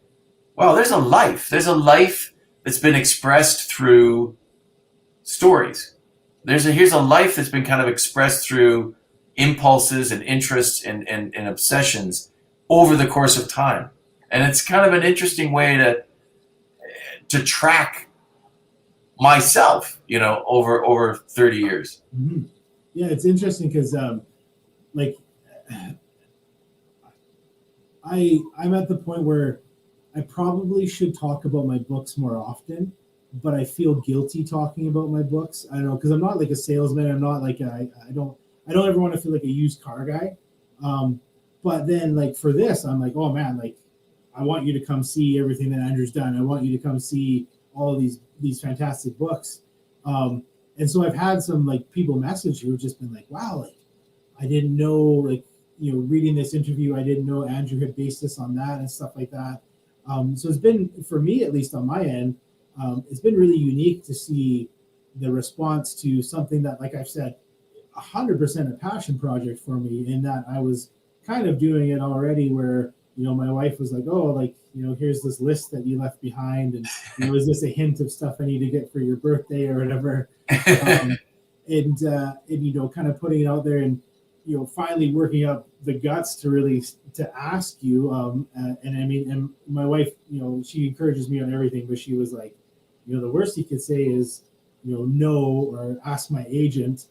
wow, there's a life. There's a life that's been expressed through stories. Here's a life that's been kind of expressed through impulses and interests and obsessions over the course of time. And it's kind of an interesting way to track myself, over 30 years. Mm-hmm. Yeah, it's interesting because I'm at the point where I probably should talk about my books more often, but I feel guilty talking about my books. I don't know, because I'm not like a salesman. I'm not like I don't ever want to feel like a used car guy. But then, like, for this, I'm like, oh man, like, I want you to come see everything that Andrew's done. I want you to come see all of these fantastic books. And so I've had some like people message who have just been like, wow, like, I didn't know, like, reading this interview, I didn't know Andrew had based this on that and stuff like that. So it's been, for me, at least on my end, it's been really unique to see the response to something that, like I've said, 100% a passion project for me, in that I was kind of doing it already, where my wife was like, oh, like, here's this list that you left behind, and is this a hint of stuff I need to get for your birthday or whatever? And kind of putting it out there, and finally working up the guts to ask you. And my wife, she encourages me on everything, but she was like, the worst you could say is no, or ask my agent.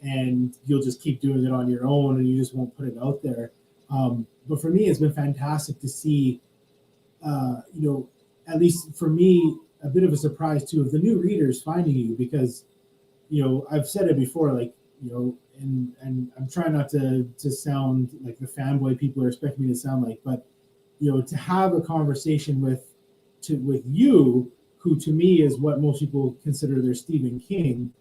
and you'll just keep doing it on your own, and you just won't put it out there. But for me, it's been fantastic to see, at least for me, a bit of a surprise too of the new readers finding you, because I've said it before, like, and I'm trying not to sound like the fanboy people are expecting me to sound like, but to have a conversation with you, who to me is what most people consider their Stephen King,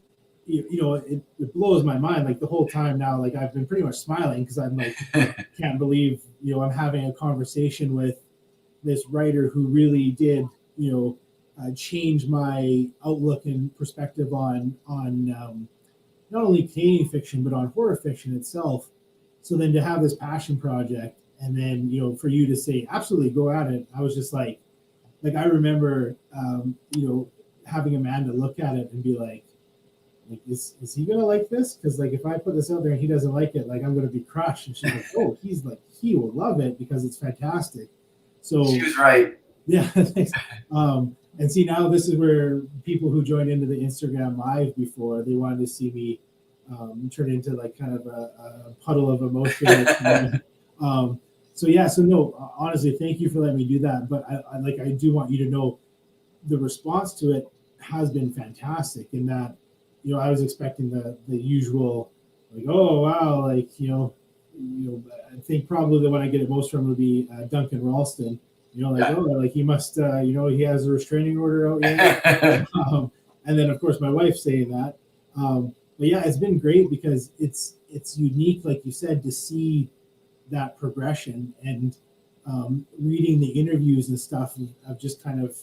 it blows my mind. Like the whole time now, like I've been pretty much smiling because I'm like, can't believe I'm having a conversation with this writer who really did change my outlook and perspective on not only Canadian fiction but on horror fiction itself. So then to have this passion project, and then for you to say absolutely go at it, I was just like I remember having Amanda look at it and be like is he gonna like this? Because like if I put this out there and he doesn't like it, like I'm gonna be crushed. And she's like, oh, he will love it because it's fantastic. So she was right. Yeah. Thanks. And see, now this is where people who joined into the Instagram live before, they wanted to see me turn into like kind of a puddle of emotion. So no, honestly, thank you for letting me do that. But I do want you to know the response to it has been fantastic, in that I was expecting the usual, like, oh wow, like I think probably the one I get it most from would be Duncan Ralston. Oh, like he must, he has a restraining order out yet. And then of course my wife saying that. But yeah, it's been great because it's unique, like you said, to see that progression, and reading the interviews and stuff of just kind of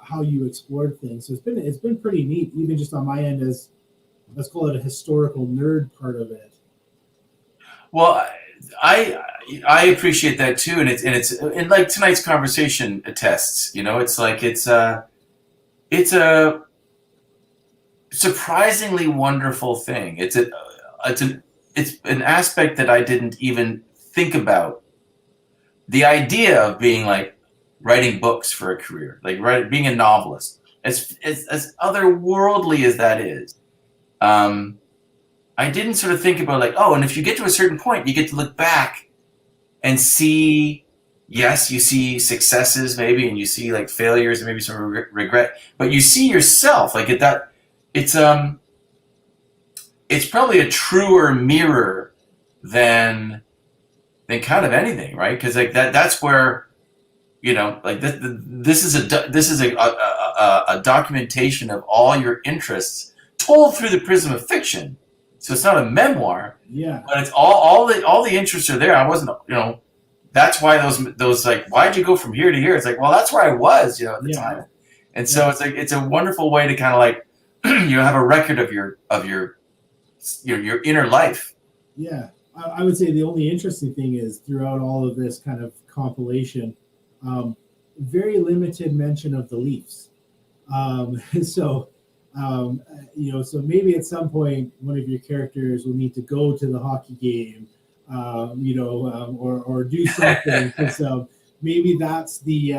how you explored things. So it's been pretty neat, even just on my end as, let's call it, a historical nerd part of it. Well, I appreciate that too, and like tonight's conversation attests. It's like it's a surprisingly wonderful thing. It's an aspect that I didn't even think about. The idea of being like writing books for a career, like being a novelist, as otherworldly as that is. I didn't sort of think about like, oh, and if you get to a certain point, you get to look back and see, yes, you see successes maybe, and you see like failures and maybe some regret, but you see yourself like that. It's probably a truer mirror than kind of anything, right? Because like that's where like this is a documentation of all your interests told through the prism of fiction. So it's not a memoir, yeah. But it's all the interests are there. I wasn't, that's why those like, why'd you go from here to here? It's like, well, that's where I was, at the time. And so it's like, it's a wonderful way to kind of like, have a record of your inner life. Yeah, I would say the only interesting thing is throughout all of this kind of compilation, very limited mention of the Leafs. So maybe at some point one of your characters will need to go to the hockey game, or do something. Because maybe that's the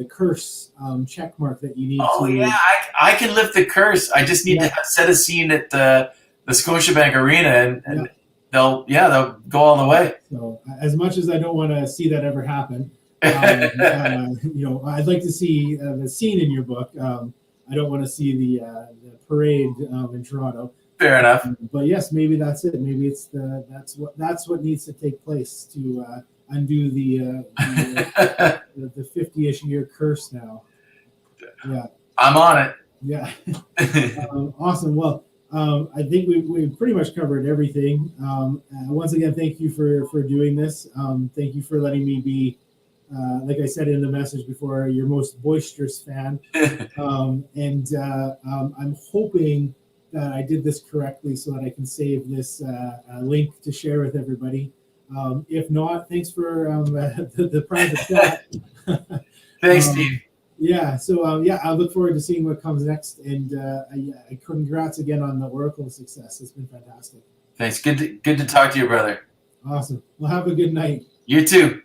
curse check mark that you need. Oh yeah, I can lift the curse. I just need to set a scene at the Scotiabank Arena, and they'll go all the way. So as much as I don't want to see that ever happen, I'd like to see the scene in your book. I don't want to see the parade in Toronto. Fair enough. But yes, maybe that's it. Maybe it's that's what needs to take place to undo the 50-ish year curse now. Yeah, I'm on it. Yeah. Awesome. Well, I think we've pretty much covered everything. Once again, thank you for doing this. Thank you for letting me be, like I said in the message before, your most boisterous fan. And I'm hoping that I did this correctly so that I can save this link to share with everybody. If not, thanks for the private chat. Thanks, Steve. Yeah, so I look forward to seeing what comes next. And congrats again on the Oracle success. It's been fantastic. Thanks. Good to talk to you, brother. Awesome. Well, have a good night. You too.